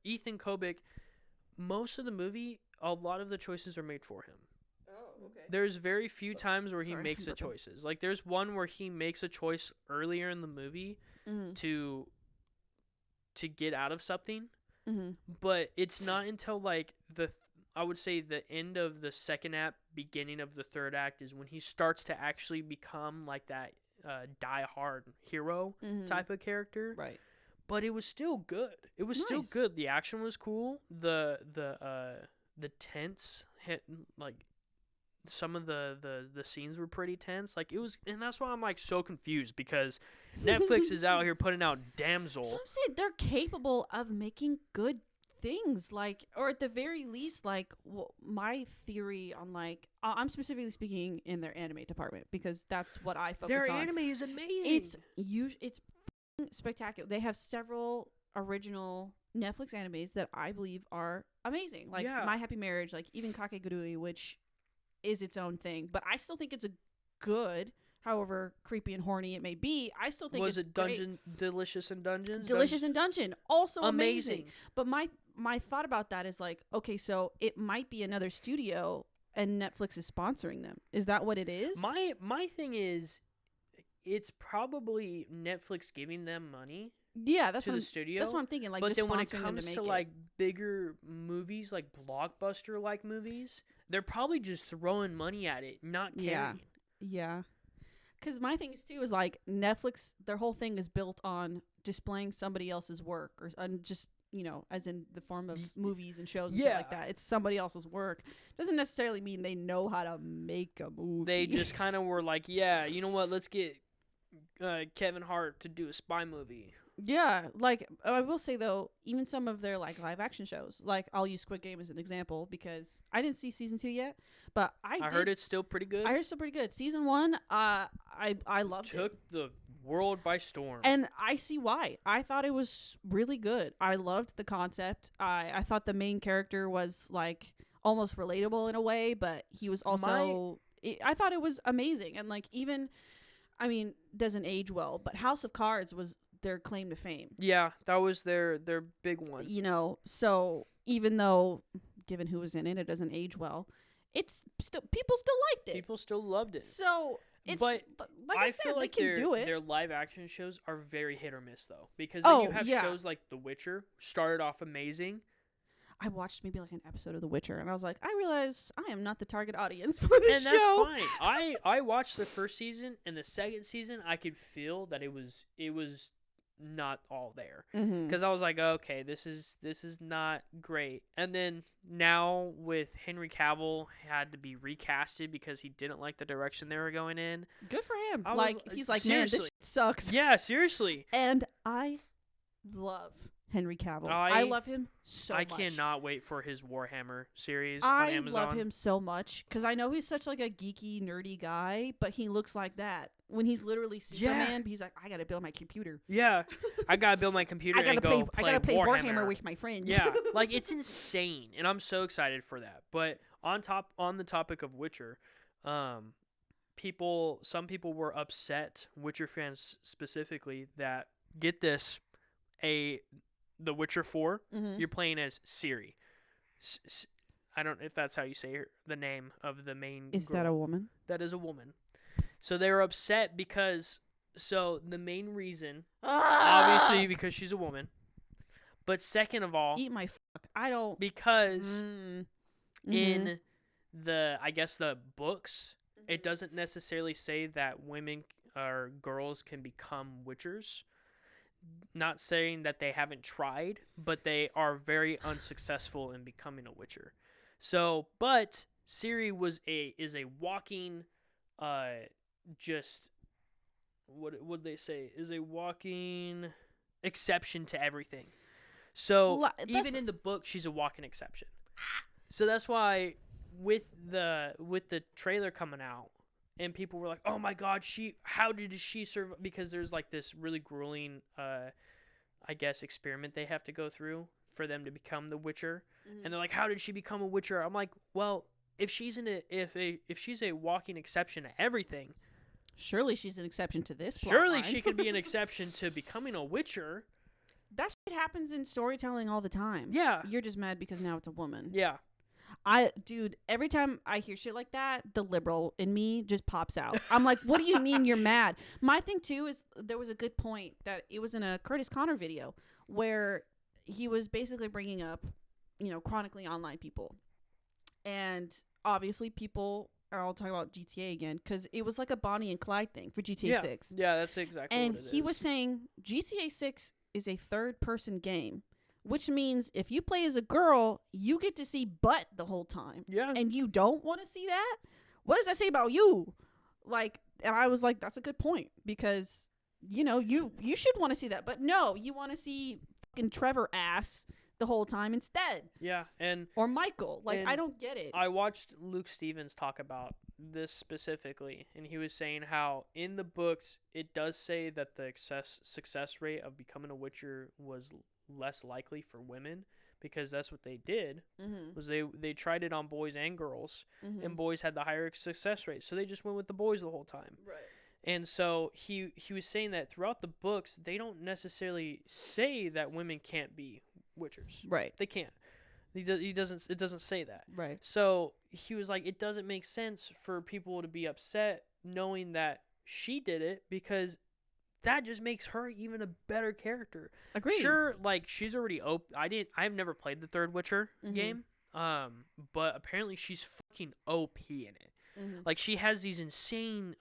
Ethan Kopic. Most of the movie, a lot of the choices are made for him. Oh, okay. There's very few times where he makes the choices. Like, there's one where he makes a choice earlier in the movie to get out of something. But it's not until, like, I would say the end of the second act, beginning of the third act is when he starts to actually become, like, that die-hard hero type of character. Right. But it was still good. It was still good. The action was cool. The tense hit, like, some of the scenes were pretty tense. Like, it was, and that's why I'm like so confused because Netflix is out here putting out Damsel. So I'm saying they're capable of making good things, like, or at the very least, like, my theory on, like, I'm specifically speaking in their anime department because that's what I focus on. Their anime is amazing. It's spectacular. They have several original Netflix animes that I believe are amazing, like My Happy Marriage, like even Kakegurui, which is its own thing, but I still think it's a good, however creepy and horny it may be. I still think it's Dungeon Delicious in Dungeons? Delicious in Dungeon, also amazing. But my thought about that is like, okay, so it might be another studio and Netflix is sponsoring them. Is that what it is? My thing is, it's probably Netflix giving them money. Yeah, that's to the studio. That's what I'm thinking. Like, but just then when it sponsoring comes them to like bigger movies, like blockbuster like movies, they're probably just throwing money at it, not caring. Yeah. Because my thing is too is like Netflix, their whole thing is built on displaying somebody else's work, or just, you know, as in the form of movies and shows and stuff like that. It's somebody else's work. Doesn't necessarily mean they know how to make a movie. They just kind of were like, yeah, you know what? Let's get Kevin Hart to do a spy movie. Yeah, like, I will say, though, even some of their, like, live-action shows, like, I'll use Squid Game as an example, because I didn't see Season 2 yet, but I heard it's still pretty good. I heard it's still pretty good. Season 1, I loved it. Took the world by storm. And I see why. I thought it was really good. I loved the concept. I thought the main character was, like, almost relatable in a way, but he was also... I thought it was amazing, and, like, even... I mean, doesn't age well, but House of Cards was their claim to fame. Yeah, that was their big one. You know, so even though, given who was in it, it doesn't age well, it's still, people still liked it. People still loved it. So it's, but like I said, like they can do it. Their live action shows are very hit or miss though, because then you have shows like The Witcher started off amazing. I watched maybe like an episode of The Witcher, and I was like, I realize I am not the target audience for this And show. that's fine. I watched the first season, and the second season, I could feel that it was not all there, because I was like, okay, this is not great. And then now with Henry Cavill had to be recasted because he didn't like the direction they were going in. Good for him. I Like was- he's like, seriously. man, this shit sucks. Yeah, seriously. And I love Henry Cavill. I love him so much. I cannot wait for his Warhammer series I on Amazon. love him so much because I know he's such like a geeky, nerdy guy, but he looks like that when he's literally Superman. But he's like, I gotta build my computer. Yeah, I gotta build my computer and go play I gotta play Warhammer with my friends. Yeah, like it's insane, and I'm so excited for that. But on the topic of Witcher, some people were upset, Witcher fans specifically, that get this, The Witcher 4, you're playing as Ciri. I don't know if that's how you say the name of the main Is girl. that a woman? That is a woman. So they were upset because, the main reason, obviously because she's a woman, but second of all, Eat my fuck. I don't. because in the books, it doesn't necessarily say that women or girls can become witchers. Not saying that they haven't tried, but they are very unsuccessful in becoming a witcher. So, but Ciri is a walking, just what would they say? Is a walking exception to everything. So even in the book, she's a walking exception. So that's why with the trailer coming out, and people were like, "Oh my God, how did she survive?" Because there's like this really grueling, I guess, experiment they have to go through for them to become the Witcher, and they're like, "How did she become a Witcher?" I'm like, "Well, if she's a walking exception to everything, surely she's an exception to this. Surely she could be an exception to becoming a Witcher." That shit happens in storytelling all the time. Yeah, you're just mad because now it's a woman. Yeah. Dude, every time I hear shit like that, the liberal in me just pops out. I'm like, what do you mean you're mad? My thing, too, is there was a good point that it was in a Curtis Connor video where he was basically bringing up, chronically online people. And obviously people are all talking about GTA again because it was like a Bonnie and Clyde thing for GTA 6. Yeah, that's exactly and what it is. he was saying GTA 6 is a third-person game. Which means if you play as a girl, you get to see butt the whole time. Yeah. And you don't want to see that? What does that say about you? And I was like, that's a good point. Because, you should want to see that. But no, you want to see fucking Trevor ass the whole time instead. Yeah. Or Michael. I don't get it. I watched Luke Stevens talk about this specifically. And he was saying how in the books, it does say that the success rate of becoming a Witcher was less likely for women, because that's what they did was they tried it on boys and girls, and boys had the higher success rate, so they just went with the boys the whole time. Right. And so he was saying that throughout the books they don't necessarily say that women can't be witchers. Right. They can't. It doesn't say that. Right. So he was like, it doesn't make sense for people to be upset knowing that she did it, because that just makes her even a better character. Agreed. Sure, she's already I've never played the third Witcher game. But apparently she's fucking OP in it. She has these insane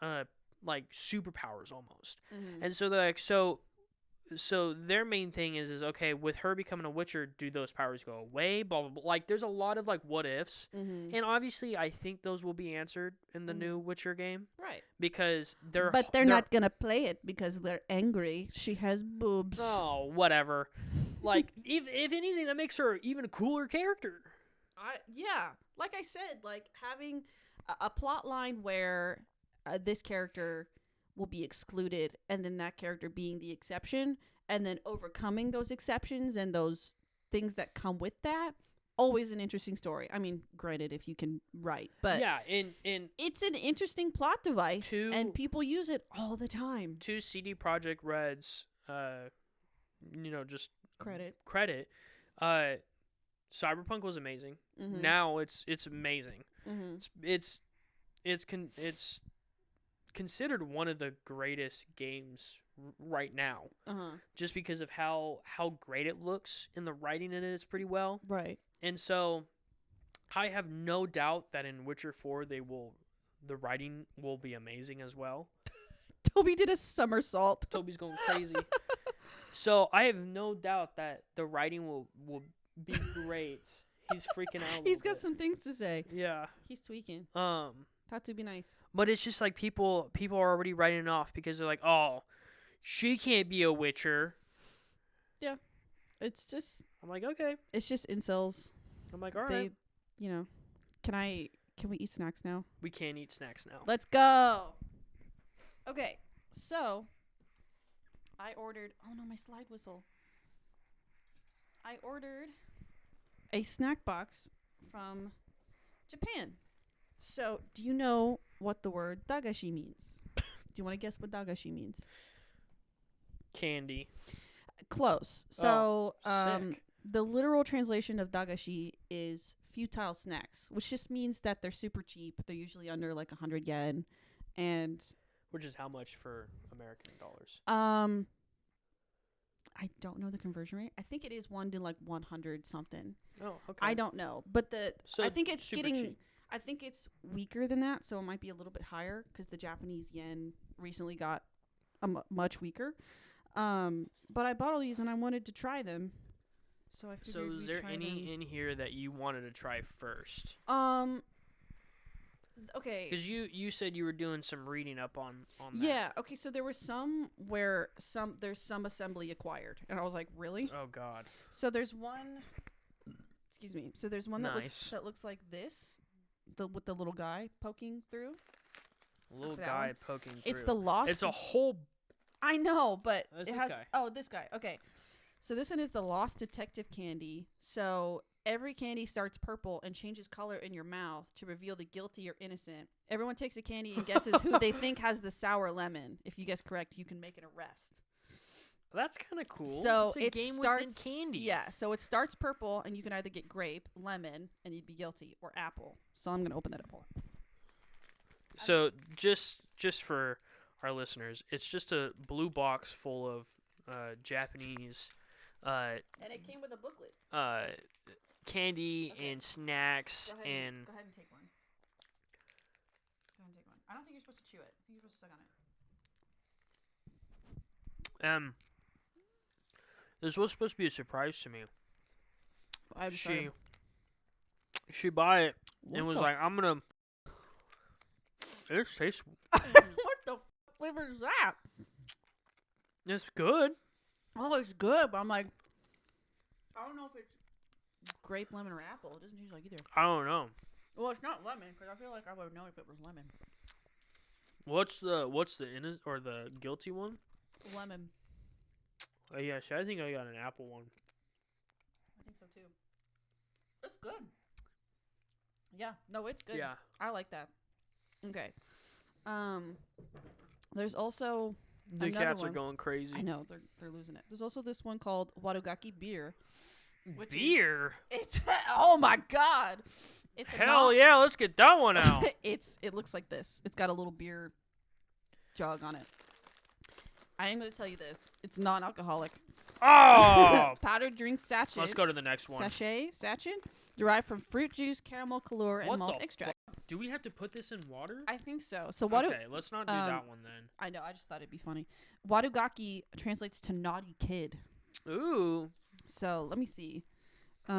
superpowers almost. And so they're so their main thing is okay, with her becoming a Witcher, do those powers go away? Blah blah blah. There's a lot of what ifs, and obviously I think those will be answered in the new Witcher game, right? Because they're not gonna play it because they're angry. She has boobs. Oh, whatever. if anything, that makes her even a cooler character. Yeah, like I said, having a plot line where this character will be excluded, and then that character being the exception, and then overcoming those exceptions and those things that come with that. Always an interesting story. I mean, granted, if you can write, but yeah, it's an interesting plot device, and people use it all the time. To CD Projekt Red's, just credit. Cyberpunk was amazing. Now it's amazing. It's considered one of the greatest games right now, just because of how great it looks, and the writing in it is pretty well. Right. And so I have no doubt that in Witcher 4 the writing will be amazing as well. Toby did a somersault. Toby's going crazy. So I have no doubt that the writing will be great. He's freaking out. He's got some things to say. Yeah. He's tweaking. Thought to be nice. But it's just like people are already writing it off because they're like, oh, she can't be a Witcher. Yeah. It's just. I'm like, okay. It's just incels. I'm like, all right. You know, can we eat snacks now? We can eat snacks now. Let's go. Okay, so I ordered. Oh no, my slide whistle. I ordered a snack box from Japan. So, do you know what the word dagashi means? Do you want to guess what dagashi means? Candy. Close. So, sick. the literal translation of dagashi is futile snacks, which just means that they're super cheap. They're usually under like 100 yen, and which is how much for American dollars? I don't know the conversion rate. I think it is 1 to like 100 something. Oh, okay. I don't know, but I think it's getting. Cheap. I think it's weaker than that, so it might be a little bit higher because the Japanese yen recently got much weaker. But I bought all these and I wanted to try them, so I figured. So is there any in here that you wanted to try first? Okay. Because you said you were doing some reading up on that. Yeah. Okay. So there was some where there's some assembly acquired, and I was like, really? Oh God. So there's one. Excuse me. So there's one Nice. that looks like this, with the little guy poking through. Little guy poking through. It's the Lost. It's a whole. I know, but That's it this has. guy. Oh, this guy. Okay. So this one is the Lost Detective candy. So every candy starts purple and changes color in your mouth to reveal the guilty or innocent. Everyone takes a candy and guesses who they think has the sour lemon. If you guess correct, you can make an arrest. That's kind of cool. So it's a game starts within candy. Yeah, so it starts purple, and you can either get grape, lemon, and you'd be guilty, or apple. So I'm gonna open that up. So just for our listeners, it's just a blue box full of Japanese. And it came with a booklet. Candy and snacks Go ahead and. Go ahead and take one. Go ahead and take one. I don't think you're supposed to chew it. I think you're supposed to suck on it. This was supposed to be a surprise to me. I She bought it and was like, I'm gonna. It tastes. What the flavor is that? It's good. Oh, it's good, but I'm like, I don't know if it's grape, lemon, or apple. It doesn't taste like either. I don't know. Well, it's not lemon because I feel like I would know if it was lemon. What's the or the guilty one? Lemon. Oh yeah, I think I got an apple one. I think so too. It's good. Yeah, no, it's good. Yeah. I like that. Okay. There's also The another cats one. are going crazy. I know they're losing it. There's also this one called Warugaki beer. Beer? It's oh my god! It's Hell yeah! Let's get that one out. It looks like this. It's got a little beer jug on it. I am going to tell you this. It's non-alcoholic. Oh! Powdered drink sachet. Let's go to the next one. Sachet derived from fruit juice, caramel color, and What malt the extract. Do we have to put this in water? I think so. So what? Okay, let's not do that one then. I know. I just thought it'd be funny. Warugaki translates to naughty kid. Ooh. So let me see. I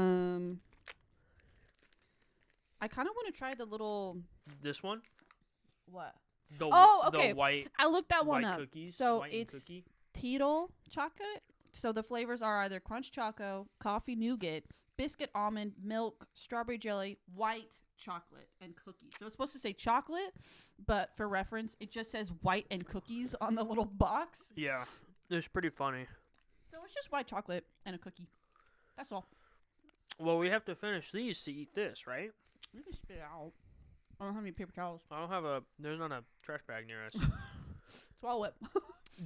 kind of want to try the little. This one? What? Okay. The white. I looked that one white up. Cookies, So white it's cookie. Teetle chocolate. So the flavors are either crunch choco, coffee nougat, biscuit almond, milk, strawberry jelly, white chocolate, and cookies. So it's supposed to say chocolate, but for reference, it just says white and cookies on the little box. Yeah, it's pretty funny. So it's just white chocolate and a cookie. That's all. Well, we have to finish these to eat this, right? You can spit it out. I don't have any paper towels. I don't have there's not a trash bag near us. Swallow it.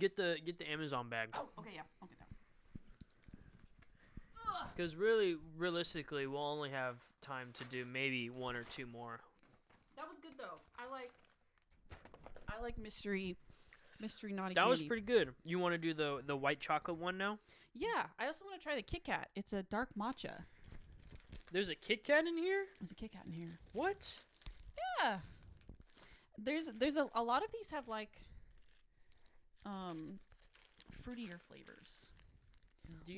Get the Amazon bag. Oh, okay, yeah. I'll get that. Because realistically, we'll only have time to do maybe one or two more. That was good though. I like mystery naughty That candy. was pretty good. You want to do the white chocolate one now? Yeah, I also want to try the Kit Kat. It's a dark matcha. There's a Kit Kat in here? There's a Kit Kat in here. What? Yeah. There's a lot of these have like fruitier flavors.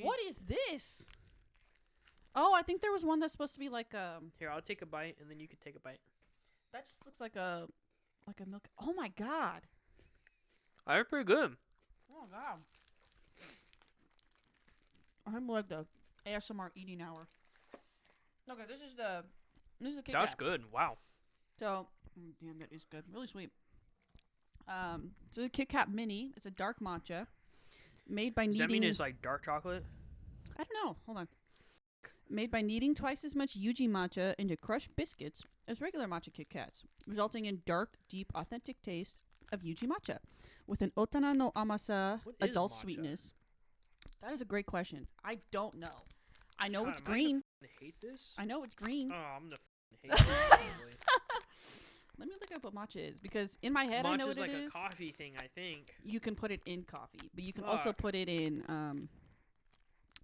What is this? Oh, I think there was one that's supposed to be like Here, I'll take a bite and then you can take a bite. That just looks like a milk. Oh my god. They're pretty good. Oh god. I'm like the ASMR eating hour. Okay, this is the Kit Kat. That's good. Wow. So, damn, that is good. Really sweet. So the Kit Kat Mini. It's a dark matcha, made by kneading. Does that mean it's like dark chocolate? I don't know. Hold on. Made by kneading twice as much Yuji matcha into crushed biscuits as regular matcha Kit Kats, resulting in dark, deep, authentic taste of Yuji matcha with an otana no amasa, adult sweetness. That is a great question. I don't know. I know it's green. I hate this. I know it's green. Oh, I'm gonna hate this. Probably. Let me look up what matcha is, because in my head I know what it is. Matcha's like a coffee thing, I think. You can put it in coffee, but you can also put it in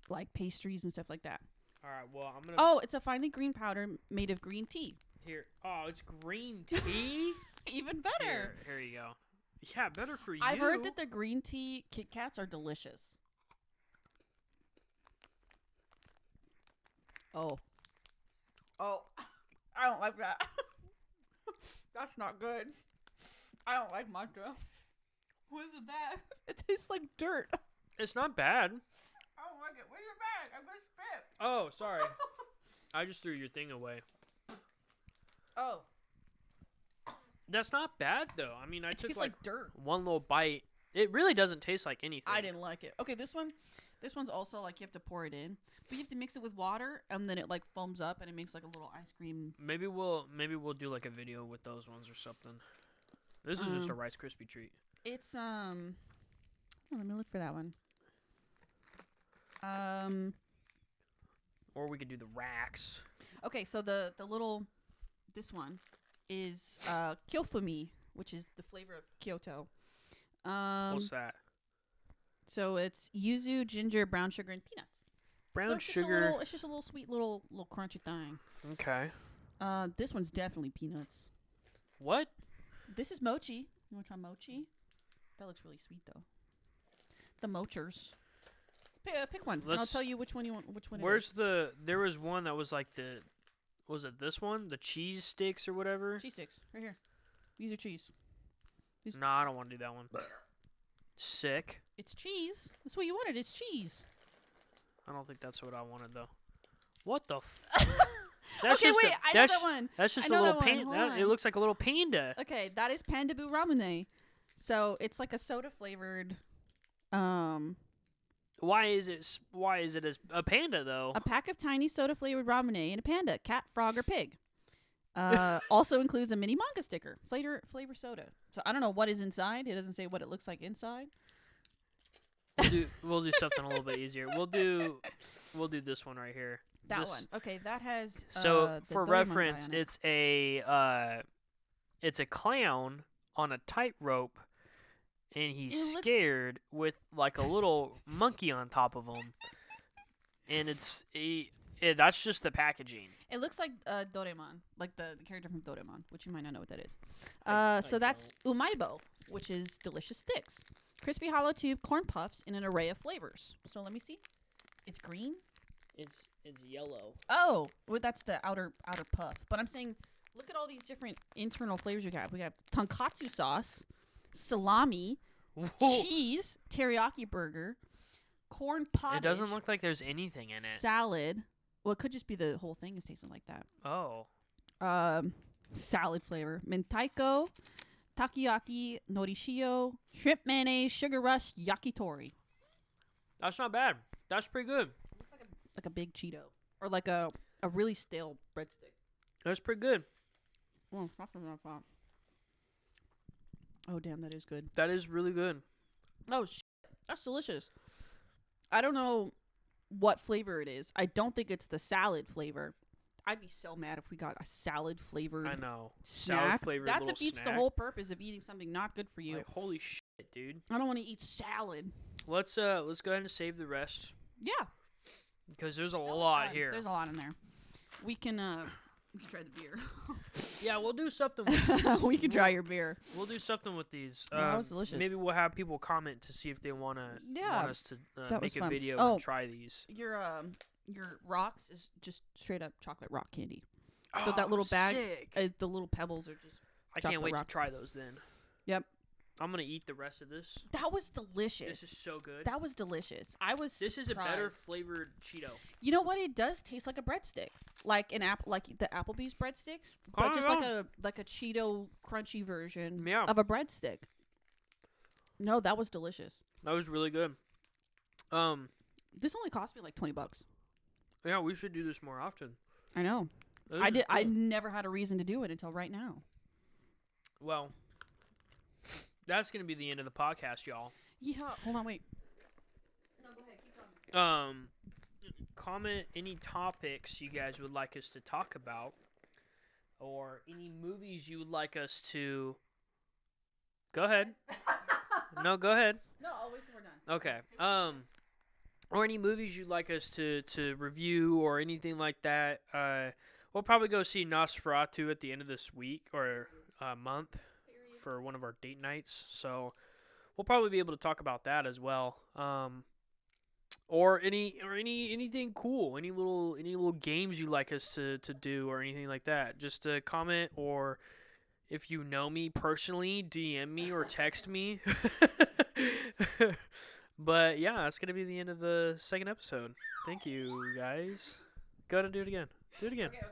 like pastries and stuff like that. All right, well, I'm gonna. Oh, it's a finely green powder made of green tea. Here. Oh, it's green tea. Even better. Here you go. Yeah, better for you. I've heard that the green tea Kit Kats are delicious. Oh, I don't like that. That's not good. I don't like matcha. What is it bad? It tastes like dirt. It's not bad. I don't like it. Where's your bag? I'm gonna spit. Oh, sorry. I just threw your thing away. Oh. That's not bad though. I mean, I took like dirt. One little bite. It really doesn't taste like anything. I didn't like it. Okay, this one's also like you have to pour it in, but you have to mix it with water, and then it like foams up and it makes like a little ice cream. Maybe we'll do like a video with those ones or something. This is just a Rice Krispie treat. It's let me look for that one. Or we could do the racks. Okay, so this one is Kyofumi, which is the flavor of Kyoto. What's that? So it's yuzu, ginger, brown sugar, and peanuts. Brown sugar. It's just a little sweet, little crunchy thing. Okay. This one's definitely peanuts. What? This is mochi. You want to try mochi? That looks really sweet though. The mochers. Pick one, and I'll tell you which one you want. Which one? Where's the? There was one that was like the. Was it this one? The cheese sticks or whatever? Cheese sticks, right here. These are cheese. No, I don't want to do that one. Sick. It's cheese. That's what you wanted. It's cheese. I don't think that's what I wanted though. What the? Okay, wait. I know that one. That's just a little panda. It looks like a little panda. Okay, that is Panda Boo Ramune. So it's like a soda flavored. Why is it as a panda though? A pack of tiny soda flavored ramune and a panda, cat, frog, or pig. Also includes a mini manga sticker, flavor soda. So I don't know what is inside. It doesn't say what it looks like inside. We'll do something a little bit easier. We'll do this one right here. That one. Okay, that has. So for reference, it's a clown on a tightrope, and he's scared with like a little monkey on top of him, and that's just the packaging. It looks like Doraemon, like the character from Doraemon, which you might not know what that is. So that's umaibo, which is delicious sticks. Crispy hollow tube corn puffs in an array of flavors. So let me see. It's green. It's yellow. Oh, well, that's the outer puff. But I'm saying, look at all these different internal flavors we got. We have tonkatsu sauce, salami, cheese, teriyaki burger, corn pottage. It doesn't look like there's anything in it. Salad. Well, it could just be the whole thing is tasting like that. Oh. Salad flavor. Mentaiko, takoyaki, norishio, shrimp mayonnaise, sugar rush, yakitori. That's not bad. That's pretty good. Looks like a big Cheeto. Or like a really stale breadstick. That's pretty good. Oh, damn, that is good. That is really good. Oh, that's delicious. I don't know what flavor it is. I don't think it's the salad flavor. I'd be so mad if we got a salad flavored. I know. Snack. Salad flavored that little defeats snack. the whole purpose of eating something not good for you. Like, holy shit, dude. I don't want to eat salad. Let's go ahead and save the rest. Yeah. Because there's a lot here. There's a lot in there. We can try the beer. Yeah, we'll do something with these. We can try your beer. We'll do something with these. That was delicious. Maybe we'll have people comment to see if they want us to make a video and try these. Your rocks is just straight up chocolate rock candy. So that little bag, the little pebbles are just. I can't wait to try those then. Yep. I'm gonna eat the rest of this. That was delicious. This is so good. That was delicious. This is a better flavored Cheeto. You know what? It does taste like a breadstick, like the Applebee's breadsticks, but just like a Cheeto crunchy version of a breadstick. No, that was delicious. That was really good. This only cost me like $20. Yeah, we should do this more often. I know. I did. Cool. I never had a reason to do it until right now. Well, that's gonna be the end of the podcast, y'all. Yeah. Hold on. Wait. No, go ahead. Keep talking. Comment any topics you guys would like us to talk about, or any movies you would like us to. Go ahead. No, go ahead. No, I'll wait till we're done. Okay. Or any movies you'd like us to review or anything like that. We'll probably go see Nosferatu at the end of this week or month for one of our date nights. So we'll probably be able to talk about that as well. Or anything cool, any little games you'd like us to do or anything like that. Just comment, or if you know me personally, DM me or text me. But yeah, that's gonna be the end of the second episode. Thank you, guys. Go ahead and do it again. Do it again. Okay.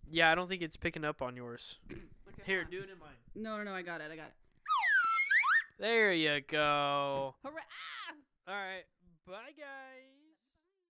Yeah, I don't think it's picking up on yours. Okay, Here, do it in mine. No, I got it. There you go. Hooray! All right. Bye, guys.